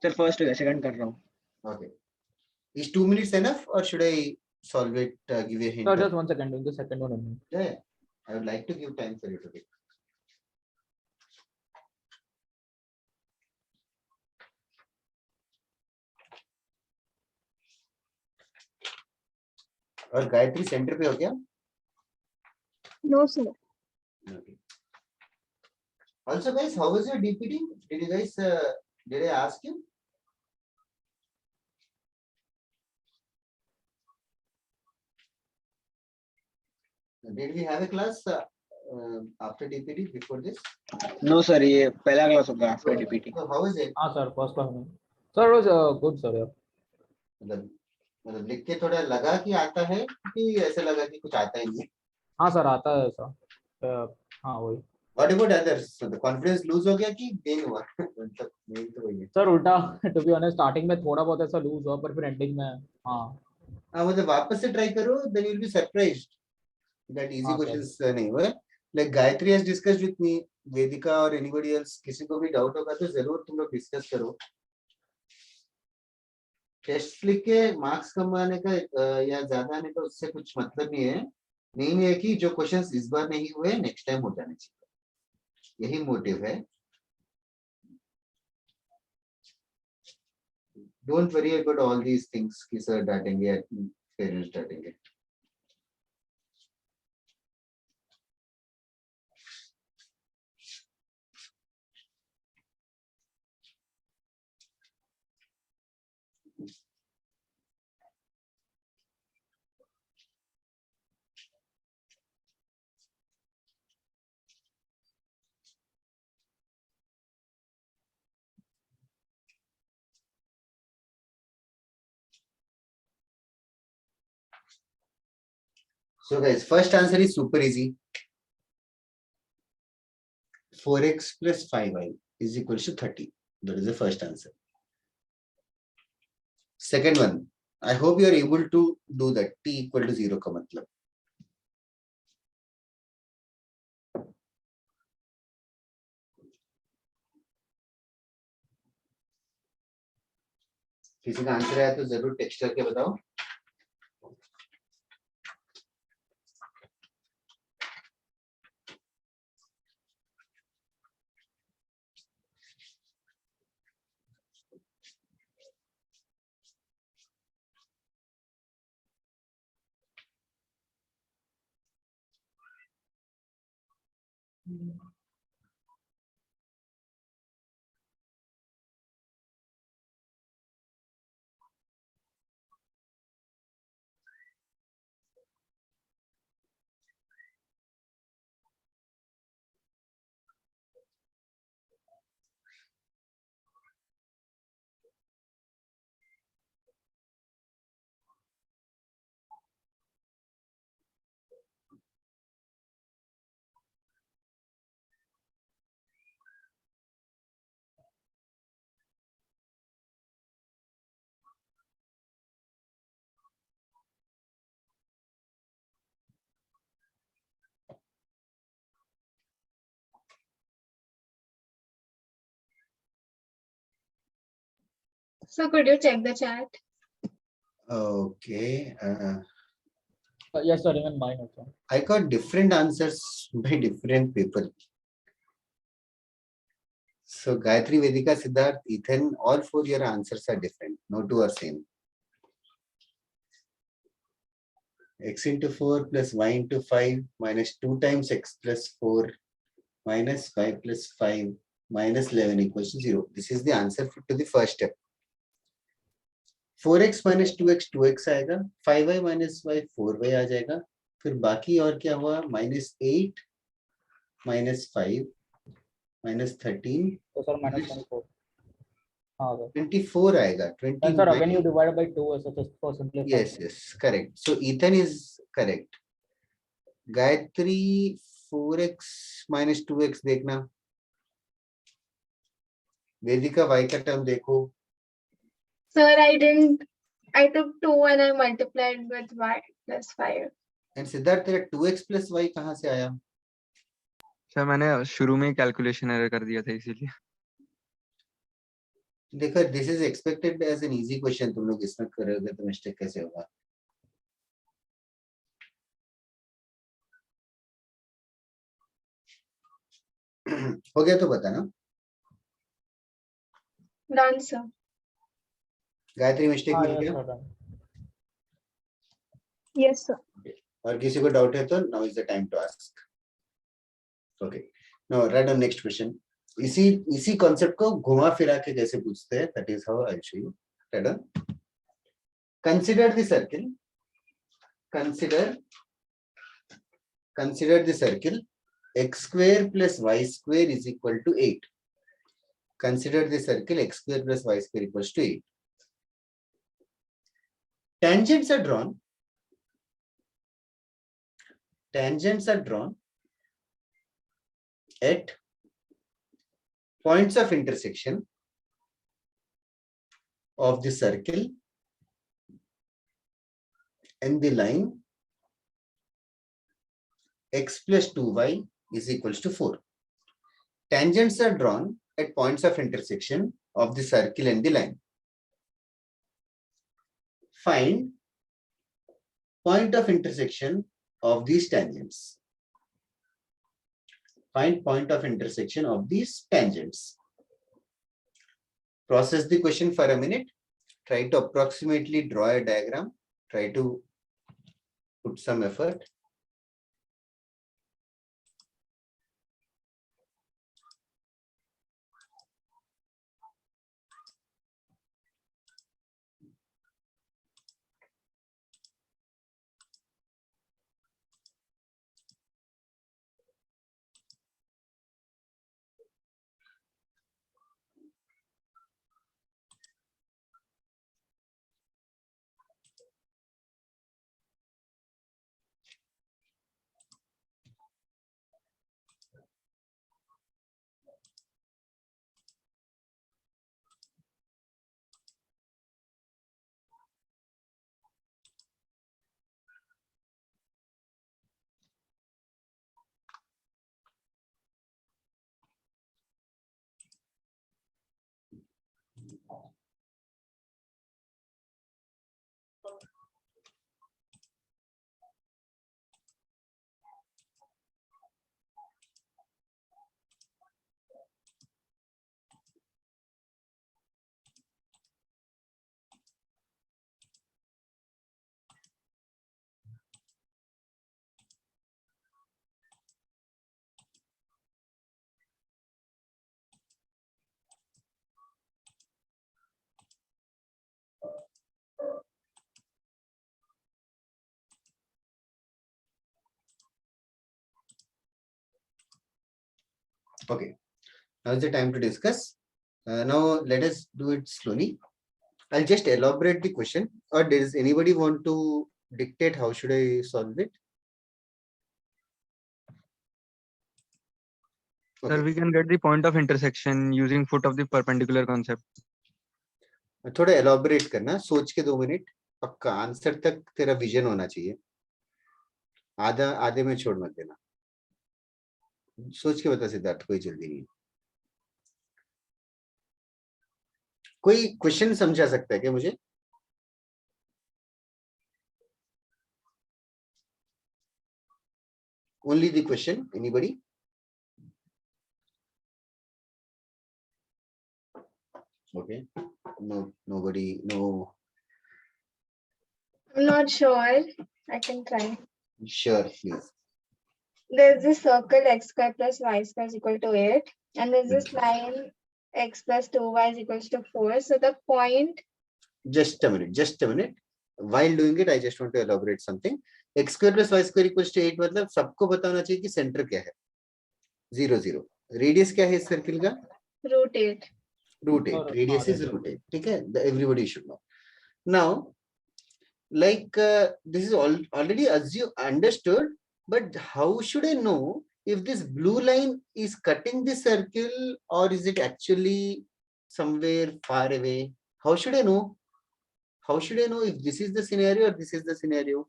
सर फर्स्ट है सेकंड कर रहा हूँ. Okay. Is 2 minutes enough or should I solve it? Give you a hint. Sir just 1 second, doing the second one only. Yeah, I would like to give time for you to get. और गायत्री सेंटर पे हो क्या? No, sir. Okay. Also, guys, how was your DPT? Did you guys did I ask you? Did we have a class after DPT before this? No sir ये पहला क्लास होगा after DPT. So how is it? हाँ सर फर्स्ट क्लास में. सर वाज गुड सर यार. मतलब लिख के थोड़ा लगा कि आता है कि ऐसे लगा कि कुछ आता ही नहीं? हाँ सर आता है ऐसा. हाँ वही. What about others? So the confidence lose हो गया कि gain हुआ? मतलब main तो वही है. सर उल्टा टू बी ऑनेस्ट स्टार्टिंग में थोड़ा बहुत ऐसा लूज हुआ पर फिर एंडिंग में हाँ. हाँ मतलब वापस से ट्राई करो, then you'll be surprised that easy हाँ, questions नहीं हुए. Like Gayatri has discussed with me, Vedika or anybody else, किसी को भी डाउट होगा तो जरूर तुम लोग डिस्कस करो. टेस्ट लिख के मार्क्स कमाने का या ज्यादा आने का उससे कुछ मतलब नहीं है. मेन है कि जो क्वेश्चंस इस बार नहीं हुए नेक्स्ट टाइम हो जाने चाहिए. यही मोटिव है. Don't worry about all these things कि सर डांटेंगे या parents डांटेंगे. So guys, first answer is super easy. 4x plus 5y is equals to 30. That is the first answer. Second one, I hope you are able to do that. T equal to 0 का मतलब. किसी का आंसर आया तो जरूर टेक्स्ट करके बताओ. So could you check the chat? Okay. Yes, sir. Even mine also. I got different answers by different people. So Gayatri, Vedika, Siddharth, Ethan, all 4 your answers are different. No 2 are same. X into 4 plus y into 5 minus 2 times x plus 4 minus 5 plus 5 minus 11 equals to 0. This is the answer to the first step. 4x minus 2x 2x आएगा, 5y minus y 4y आ जाएगा, फिर बाकी और क्या हुआ, -8 minus 5 minus 13 So sir, minus 24. हाँ sir. 24 आएगा. And sir, when you divide by 2, so just for simplifying. Yes, correct. So Ethan is correct. Gayatri 4x minus 2x देखना. वेदिका y का टर्म देखो. Sir, I took 2 and I multiplied with y plus 5. And Siddharth तेरा 2x plus y कहाँ से आया? सर मैंने शुरू में कैलकुलेशन एरर कर दिया था इसीलिए. देखो, this is expected as an easy question. तुम लोग इसमें करोगे तो मिस्टेक कैसे होगा? हो गया तो बताना. Done, sir. गायत्री मिस्टेक हाँ, मिल yes, गया? sir, done. Yes, sir. और किसी को डाउट है तो now is the time to ask. Okay. Now write down next question. इसी कॉन्सेप्ट को घुमा फिरा के कैसे पूछते हैं, that is how I'll show you. Write down. Consider the circle. Consider the circle. X square plus y square is equal to 8. Consider the circle x square plus y square equals to 8. Tangents are drawn. Tangents are drawn at points of intersection of the circle and the line x plus 2y is equals to 4. Tangents are drawn at points of intersection of the circle and the line. Find point of intersection of these tangents. Find point of intersection of these tangents. Process the question for a minute. Try to approximately draw a diagram. Try to put some effort. Okay, now is the time to discuss. Now let us do it slowly. I'll just elaborate the question, or does anybody want to dictate how should I solve it? Sir, Okay. we can get the point of intersection using foot of the perpendicular concept. थोड़ा elaborate करना, सोच के 2 मिनट, पक्का आंसर तक तेरा विजन होना चाहिए, आधा आधे में छोड़ मत देना, सोच के बता सिद्धार्थ, कोई जल्दी नहीं। कोई क्वेश्चन समझा सकता है क्या मुझे? Only the question, anybody? Okay, no, nobody, no. I'm not sure. I can try. Sure, please. There's this circle x square plus y square is equal to 8, and there's this line x plus 2y is equals to 4. So the point, Just a minute. While doing it, I just want to elaborate something. X square plus y square equals to 8 मतलब सबको पता होना चाहिए कि सेंटर क्या है, 0 0. रेडियस क्या है इस सर्किल का? √8. √8. Radius is √8. ठीक है? Everybody should know. Now, like this is already understood, but how should I know if this blue line is cutting the circle or is it actually somewhere far away? How should I know? How should I know if this is the scenario or this is the scenario?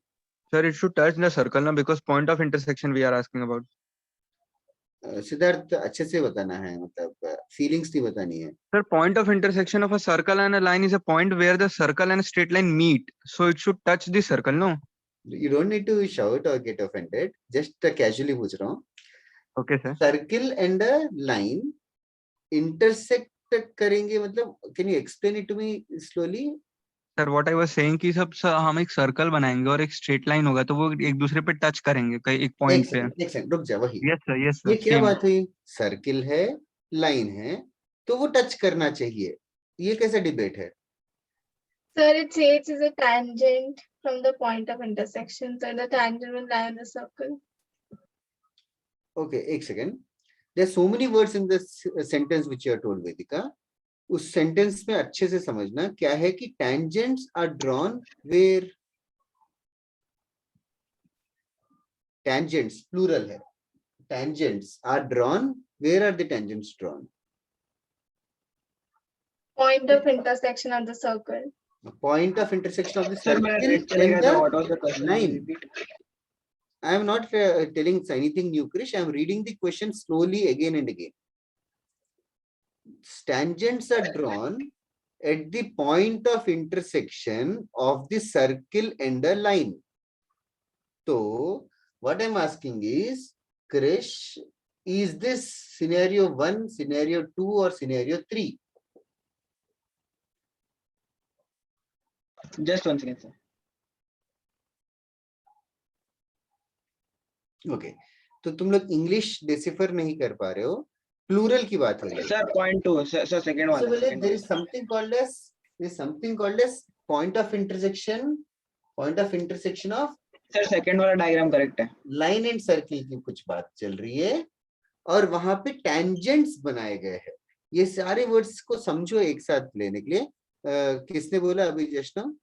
Sir, it should touch the circle now because point of intersection we are asking about. Siddharth अच्छे से बताना है, मतलब feelings नहीं बतानी है. Sir, point of intersection of a circle and a line is a point where the circle and a straight line meet. So it should touch the circle, no? You don't need to shout or get offended. Just casually पूछ रहा हूँ. Okay, sir. Circle and a line intersect करेंगे मतलब, can you explain it to me slowly? Sir, what I was saying कि सब हम एक सर्कल बनाएंगे और एक स्ट्रेट लाइन होगा तो वो एक दूसरे पे टच करेंगे कहीं एक पॉइंट पे. एक सेकंड रुक जा, वही यस सर ये क्या बात हुई? सर्किल है, लाइन है, तो वो टच करना चाहिए, ये कैसा डिबेट है? Sir, it says is a tangent from the point of intersection. So the tangent will lie on the circle. Okay, एक second. There are so many words in this sentence which you are told, Vedika. उस सेंटेंस में अच्छे से समझना क्या है कि tangents are drawn where, tangents plural है, tangents are drawn, where are the tangents drawn? Point of intersection of the circle. Point of intersection of the Sir, circle मेरा and चलेगा तो what was the the question? line. I am not telling anything new, Krish. I am reading the question slowly again and again. Tangents are drawn at the point of intersection of the circle and a line. So, what I'm asking is, Krish, is this scenario 1, scenario 2, or scenario 3? Just one second, sir. Okay. तो तुम लोग इंग्लिश डिसिफर नहीं कर पा रहे हो, प्लूरल की बात हो रही है. Sir, point 2. Sir, second one. So there is something called as point of intersection of Sir, second वाला diagram correct है. line and circle की कुछ बात चल रही है और वहां पे tangents बनाए गए हैं. ये सारे वर्ड्स को समझो एक साथ लेने के लिए. किसने बोला अभी जस्ट ना?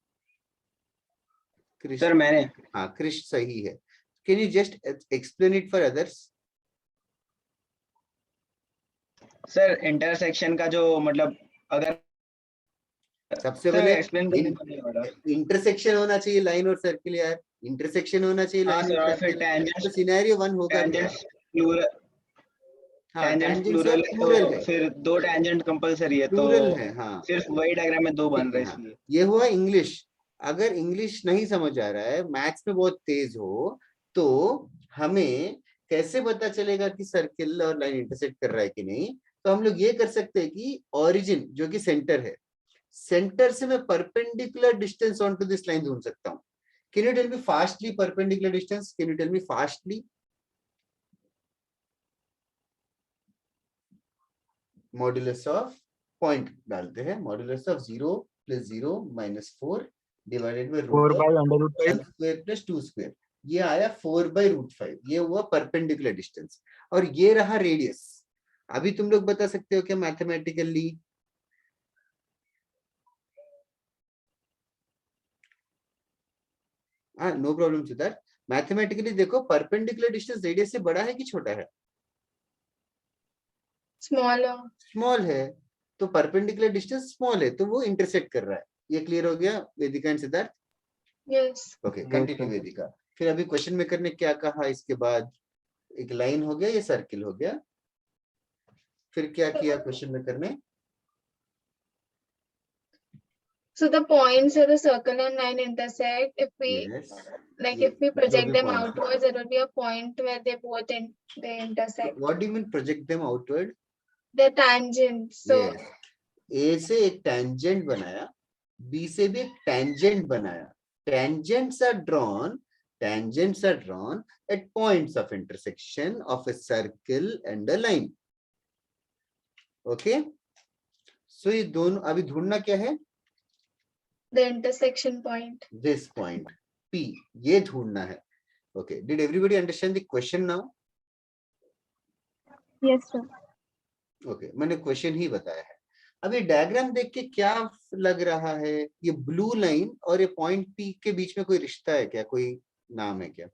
Sir, मैंने. हाँ, क्रिश सही है. Can you just explain it for others? Sir, intersection का जो मतलब अगर सबसे पहले explain करने को नहीं वाला. इंटरसेक्शन होना चाहिए लाइन और सर्किल यार. इंटरसेक्शन होना चाहिए हाँ लाइन सर, और और फिर सर्किल. tangents. तो सिनेरियो 1 होगा. Tangents plural. हाँ, Tangents tangents plural plural है. है. फिर 2 tangent compulsory है तो प्लूरल है. हाँ, सिर्फ वही डायग्राम में 2 बन रहे हैं हाँ. इसलिए. ये हुआ इंग्लिश. अगर इंग्लिश नहीं समझ आ रहा है, मैथ्स में बहुत तेज हो, तो हमें कैसे पता चलेगा कि सर्किल और लाइन इंटरसेक्ट कर रहा है कि नहीं? तो हम लोग ये कर सकते हैं कि ओरिजिन जो कि सेंटर है, सेंटर से मैं perpendicular distance on to this line ढूंढ सकता हूँ. Can you tell me fastly perpendicular distance? Can you tell me fastly? Modulus of point डालते हैं. Modulus of 0 + 0 - 4 divided by 4 by under root 5. Square plus 2 square. ये आया 4/√5. ये हुआ परपेंडिकुलर डिस्टेंस और ये रहा रेडियस. अभी तुम लोग बता सकते हो क्या मैथमेटिकली? हाँ, no problem to that. Mathematically देखो, परपेंडिकुलर डिस्टेंस रेडियस से बड़ा है कि छोटा है? Smaller. स्मॉल है, तो परपेंडिकुलर डिस्टेंस स्मॉल है, तो वो इंटरसेक्ट कर रहा है। ये क्लियर हो गया Vedika and Siddharth? Yes. Okay, continue Vedika. फिर अभी क्वेश्चन मेकर ने क्या कहा इसके बाद? एक लाइन हो गया, ये सर्किल हो गया, फिर क्या किया क्वेश्चन मेकर ने? So the points of the circle and line intersect. If we Yes. if we जो project भी them point. outwards, it will be a point where they both they intersect. What do you mean project them outward? They're tangents. So Yes. A से एक tangent बनाया, B से भी एक tangent बनाया. Tangents are drawn at points of intersection of a circle and a line. Okay? So ये दोनों अभी ढूंढना क्या है? the intersection point. This point P, ये ढूंढना है. Okay. Did everybody understand the question now? Yes, sir. Okay. मैंने क्वेश्चन ही बताया है. अभी डायग्राम देख के क्या लग रहा है? ये ब्लू लाइन और ये पॉइंट पी के बीच में कोई रिश्ता है क्या? कोई नाम है क्या?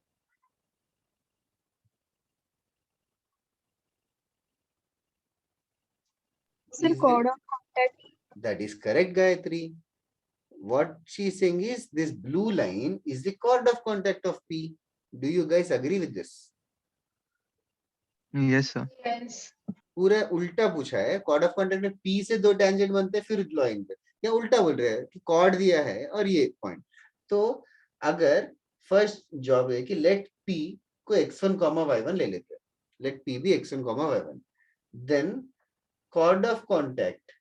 Sir, code of contact. That is correct, Gayatri. What she is saying is this blue line is the chord of contact of P. Do you guys agree with this? Yes sir. Yes. पूरा उल्टा पूछा है. कॉर्ड ऑफ कॉन्टैक्ट में P से दो टेंजेंट बनते हैं, फिर लाइन पे. या उल्टा बोल रहे हैं कि कॉर्ड दिया है और ये पॉइंट. तो अगर फर्स्ट जॉब है कि लेट P को x1, y1 ले लेते हैं. लेट P भी x1, y1. Then chord of contact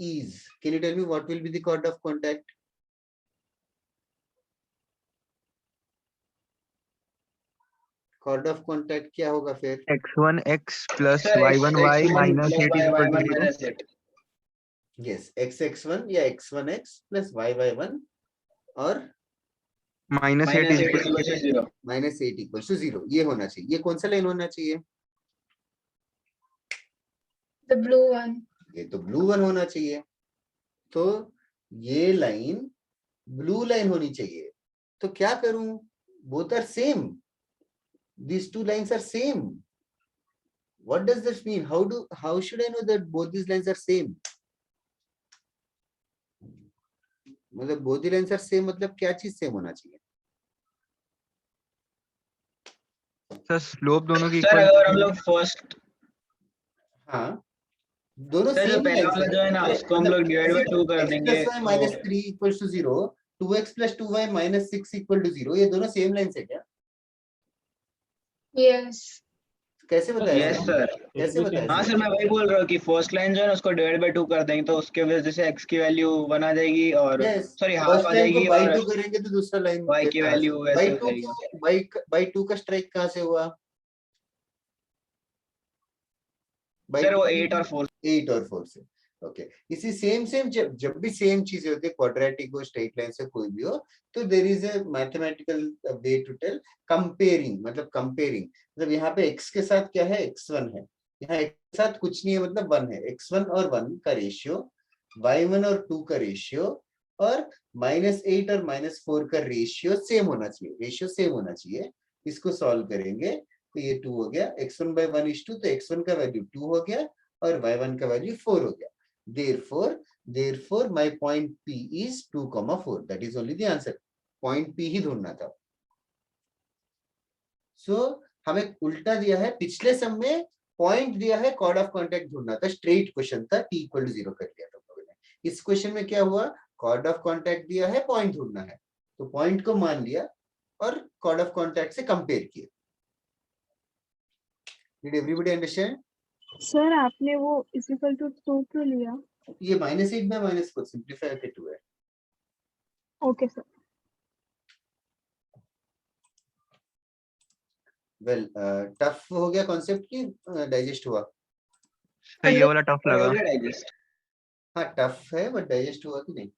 is, can you tell me what will be the chord of contact? Chord of contact क्या होगा फिर? x1 x plus Sir, y1 y x1 minus plus 8 is equal to y1 0. minus 8. Yes, x1 या x1x plus y1 और minus 8 is equal to equals to 0. minus 8 equals to 0. ये होना चाहिए. ये कौन सा लाइन होना चाहिए? The blue one. ये तो ब्लू वन होना चाहिए. तो ये लाइन ब्लू लाइन होनी चाहिए. तो क्या करूं? Both are same. These two lines are same. What does this mean? How should I know that both these lines are same? मतलब both the lines are same मतलब क्या चीज सेम होना चाहिए? सर स्लोप दोनों की सर इक्वल. अगर हम लोग फर्स्ट हाँ, दोनों सर जो सेम पहला लाइंस वाला है. जो है ना उसको हम लोग डिवाइड बाय 2 कर देंगे. x plus y minus 3 equals to 0, 2x plus 2y minus 6 equal to 0. ये दोनों सेम लाइंस है क्या? Yes. कैसे बताया? Yes sir. कैसे बताया? हाँ सर, मैं वही बोल रहा हूँ कि फर्स्ट लाइन जो है ना उसको डिवाइड बाय 2 कर देंगे तो उसके वजह से x की वैल्यू 1 आ जाएगी और यस, सॉरी हाफ फर्स्ट आ लाइन को जाएगी बाई और 2 करेंगे तो दूसरा लाइन y की वैल्यू वैसे हो जाएगी. बाई 2 का स्ट्राइक कहाँ से हुआ? सर वो 8 और 4. 8 और 4 से. ओके. इसी सेम जब भी सेम चीजें होती है, क्वाड्रेटिक हो, स्ट्रेट लाइन से कोई भी हो, तो there is a mathematical way to tell. Comparing मतलब यहाँ पे x के साथ क्या है? x1 है. यहाँ x के साथ कुछ नहीं है मतलब 1 है. x1 और 1 का रेशियो, y1 और 2 का रेशियो और -8 और -4 का रेशियो सेम होना चाहिए. इसको सॉल्व करेंगे तो ये 2 हो गया. x1 by 1 is 2, तो x1 का वैल्यू 2 हो गया और y1 का वैल्यू 4 हो गया. Therefore my point P is 2, 4. That is only the answer. Point P ही ढूंढना था. So हमें उल्टा दिया है. पिछले सम में पॉइंट दिया है, कॉर्ड ऑफ कॉन्टैक्ट ढूंढना था. स्ट्रेट क्वेश्चन था, t equal to 0 कर लिया था लोगों ने. इस क्वेश्चन में क्या हुआ? कॉर्ड ऑफ कॉन्टैक्ट दिया है, पॉइंट ढूंढना है, तो पॉइंट को मान लिया और कॉर्ड ऑफ कॉन्टैक्ट से कंपेयर किया. Did everybody understand? सर आपने वो is equal to 2 क्यों लिया? ये -8 में -4 सिंप्लीफाई करके 2 है. Okay sir. वेल, टफ हो गया कॉन्सेप्ट की डाइजेस्ट हुआ? सर ये वाला टफ लगा. डाइजेस्ट. हाँ टफ है बट डाइजेस्ट हुआ कि नहीं?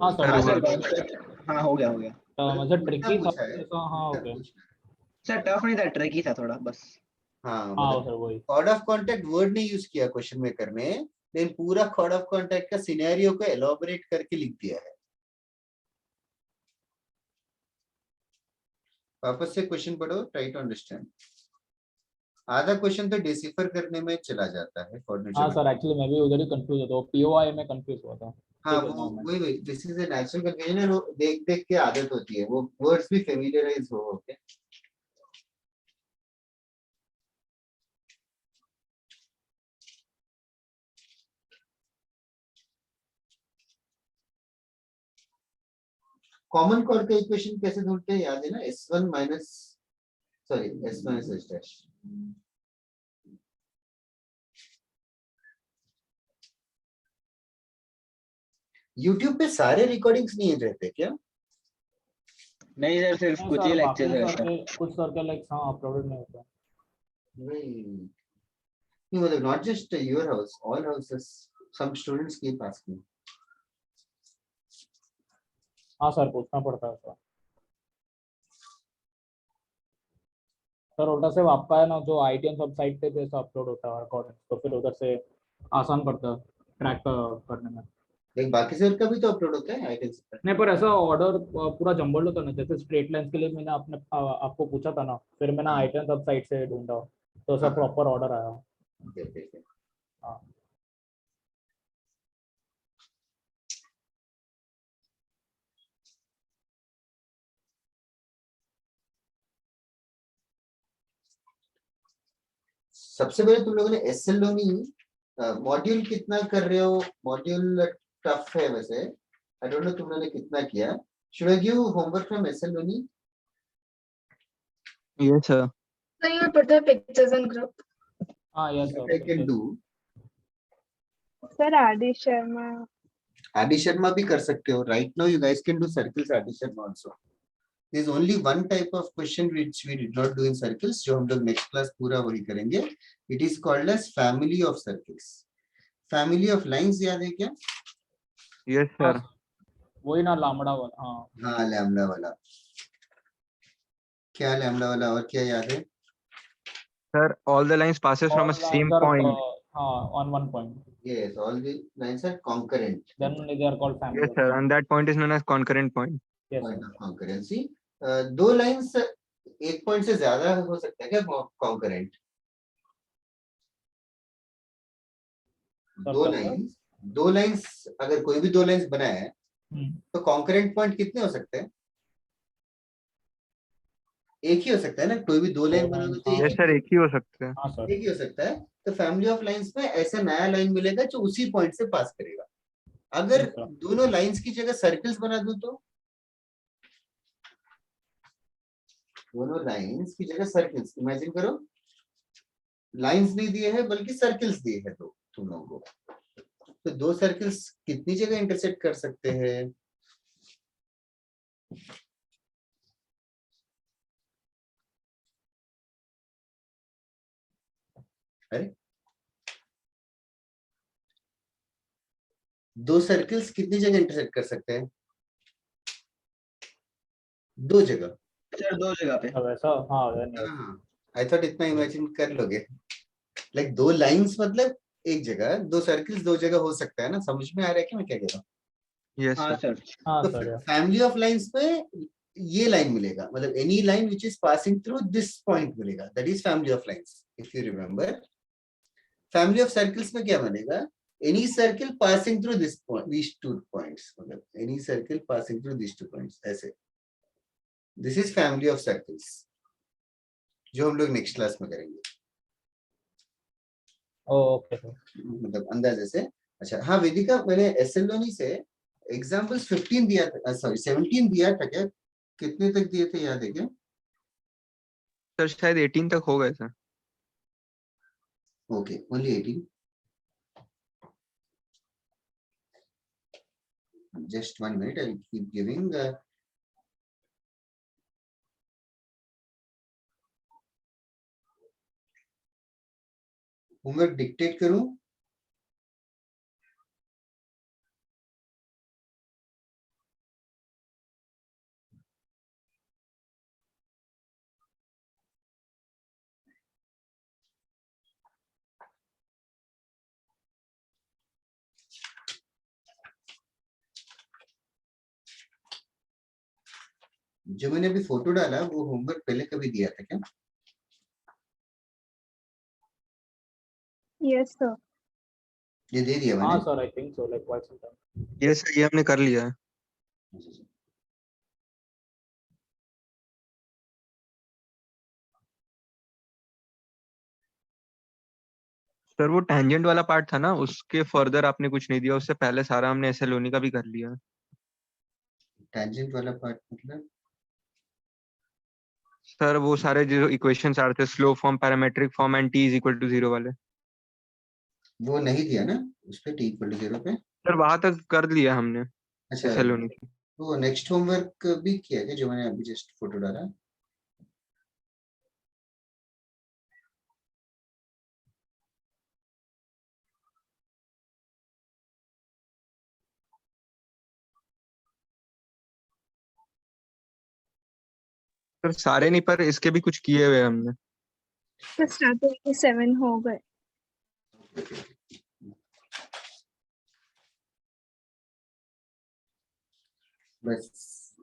हाँ हाँ सर, सर, हाँ हो गया मतलब ट्रिकी था. पूछा है. हाँ ओके. सर टफ नहीं था, ट्रिकी था थोड़ा बस. हाँ हाँ मतलब सर वही। कॉर्ड ऑफ कॉन्टैक्ट वर्ड नहीं यूज किया क्वेश्चन में करने, लेकिन पूरा कॉर्ड ऑफ कॉन्टैक्ट का सिनेरियो को एलोबरेट करके लिख दिया है। वापस से क्वेश्चन पढ़ो, ट्राई टू अंडरस्टैंड। आधा क्वेश्चन तो डिसिफर करने में चला जाता है फॉर्मेट। हाँ सर एक्चुअली मैं भी उधर ही कंफ्यूज होता हूँ, पीओआई में कंफ्यूज हुआ था। हाँ ठीक है वो now मैं। वही this is a natural confusion है, वो देख देख के आदत होती है, वो वर्ड्स भी फेमिलियराइज हो होके। कॉमन कॉर्ड का इक्वेशन कैसे ढूंढते हैं याद है ना, S1 minus sorry S minus S dash. YouTube पे सारे रिकॉर्डिंग्स नहीं रहते क्या? नहीं सर, सिर्फ नहीं कुछ ही सर लेक्चर्स बाकी सर रहते हैं। के कुछ सर के लाइक हाँ अपलोडेड नहीं होता। नहीं मतलब not just your house, all houses, some students keep asking. हाँ सर पूछना पड़ता है सर। सर उल्टा से आपका है ना जो आईटीएम सब साइट पे जैसा अपलोड होता है रिकॉर्डिंग, तो फिर उधर से आसान पड़ता है ट्रैक करने में। एक बाकी सर का भी तो अपलोड होता है आइटम्स पर। नहीं पर ऐसा ऑर्डर पूरा जम्बल्ड होता है ना, जैसे स्ट्रेट लाइन्स के लिए मैंने आपको पूछा था ना, फिर मैंने हाँ आईटीएम सब साइट से ढूंढा तो हाँ सब प्रॉपर ऑर्डर आया। ठीक है। हाँ सबसे पहले तुम लोगों ने एसएल लोनी मॉड्यूल कितना कर रहे हो? मॉड्यूल टफ है वैसे, आई डोंट नो तुम लोगों ने कितना किया। Should I give homework from SL Loney? Yes, sir. So you will put the pictures in group. हाँ yes What I can sir. do, Sir Adi Sharma. आदि शर्मा भी कर सकते हो। Right now you guys can do circles Aadi Sharma also. There is only one type of question which we did not do in circles, जो हम लोग नेक्स्ट क्लास पूरा वही करेंगे। It is called as family of circles. Family of lines याद है क्या? Yes, हाँ sir. सर वही ना लामड़ा वाला। हाँ हाँ लैम्डा वाला। क्या लैम्डा वाला और क्या याद है? Sir, all the lines passes from a all lines same are point. हाँ on one point, Yes, all the lines are concurrent. then they are called family Yes, of sir. lines. And that point is known as concurrent point. Yes Point sir. of concurrency. दो लाइंस एक पॉइंट से ज्यादा हो सकता है क्या कॉन्करेंट? Circle sir? दो लाइंस अगर कोई भी दो लाइंस बनाए हैं हम्म। तो कॉन्करेंट पॉइंट कितने हो सकते हैं? एक ही हो सकता है ना, कोई भी दो लाइन बनाओगे तो Yes, sir. एक ही हो सकता है. हाँ सर। एक ही हो सकता है। तो फैमिली ऑफ लाइंस में ऐसा नया लाइन मिलेगा जो उसी पॉइंट से पास करेगा। अगर अच्छा। दोनों लाइंस की जगह सर्कल्स बना दूं तो, दोनों लाइंस की जगह सर्कल्स इमेजिन करो, लाइंस नहीं दिए हैं बल्कि सर्कल्स दिए हैं तो तुम लोगों को, तो दो सर्कल्स कितनी जगह इंटरसेक्ट कर सकते हैं? अरे दो सर्कल्स कितनी जगह इंटरसेक्ट कर सकते हैं? दो जगह। सर दो जगह पे। अब ऐसा हाँ then हाँ आई थॉट इतना इमेजिन कर लोगे। लाइक दो लाइंस मतलब एक जगह, दो सर्कल्स दो जगह हो सकता है ना, समझ में आ रहा है कि मैं क्या कह रहा हूँ? Yes, हाँ sir. सर। हाँ तो सर फैमिली ऑफ लाइंस में ये लाइन मिलेगा, मतलब any line which is passing through this point मिलेगा, that is family of lines if you remember. Family of circles में क्या बनेगा? Any circle passing through this point, these two points, मतलब any circle passing through these two points, ऐसे। This is family of circles जो हम लोग नेक्स्ट क्लास में करेंगे, ओके सर। मतलब अंदाजे से। अच्छा हाँ वेदिका, मैंने एसएलओनी से एग्जांपल्स 15 दिया था, सॉरी 17 दिया था क्या? कितने तक दिए थे याद है क्या? Sir, शायद 18 तक हो गए sir. Okay only 18। just 1 minute, I'll keep giving homework dictate करूं? जो मैंने अभी फोटो डाला वो होमवर्क पहले कभी दिया था क्या? Yes, sir. ये दे दिया हाँ मैंने? Sir, I think so, like quite some time. ये सर ये हमने कर लिया है। सर वो टेंजेंट वाला पार्ट था ना, उसके फर्दर आपने कुछ नहीं दिया, उससे पहले सारा हमने एसएलओनी का भी कर लिया है। टेंजेंट वाला पार्ट मतलब? सर वो सारे जो इक्वेशंस आ रहे थे, slow form, parametric form and t is equal to 0 वाले, वो नहीं दिया ना उस पे, t इक्वल टू 0 पे? सर वहां तक कर लिया हमने अच्छा, एसएलओनी की। तो नेक्स्ट होमवर्क भी किया क्या जो मैंने अभी जस्ट फोटो डाला? सर सारे नहीं, पर इसके भी कुछ किए हुए हैं हमने। तो स्टार्टिंग में 7 हो गए। बस।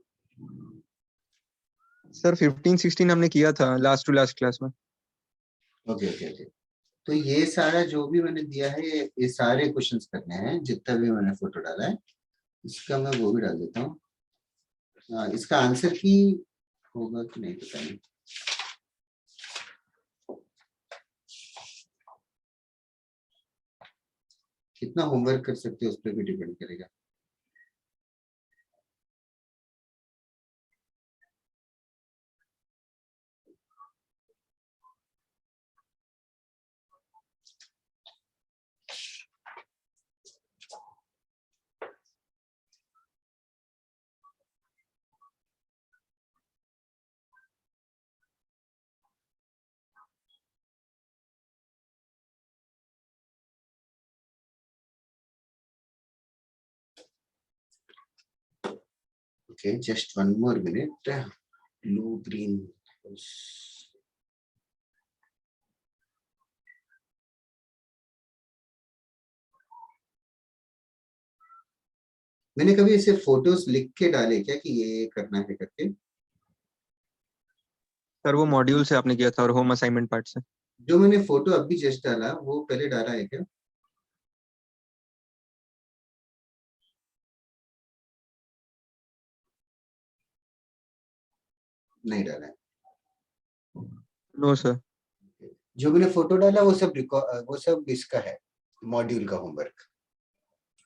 सर 15-16 हमने किया था लास्ट टू लास्ट क्लास में। Okay okay okay. तो ये सारा जो भी मैंने दिया है ये सारे क्वेश्चंस करने हैं, जितना भी मैंने फोटो डाला है इसका मैं वो भी डाल देता हूँ। इसका आंसर की होगा कि नहीं पता नहीं। कितना होमवर्क कर सकते हो उस पर भी डिपेंड करेगा। Okay, just one more minute. Blue, green. मैंने कभी ऐसे फोटोज लिख के डाले क्या कि ये करना है करके? सर वो मॉड्यूल से आपने किया था और होम असाइनमेंट पार्ट से। जो मैंने फोटो अभी जस्ट डाला वो पहले डाला है क्या? नहीं डाला है। No sir. जो मैंने फोटो डाला वो सब इसका है, मॉड्यूल का होमवर्क।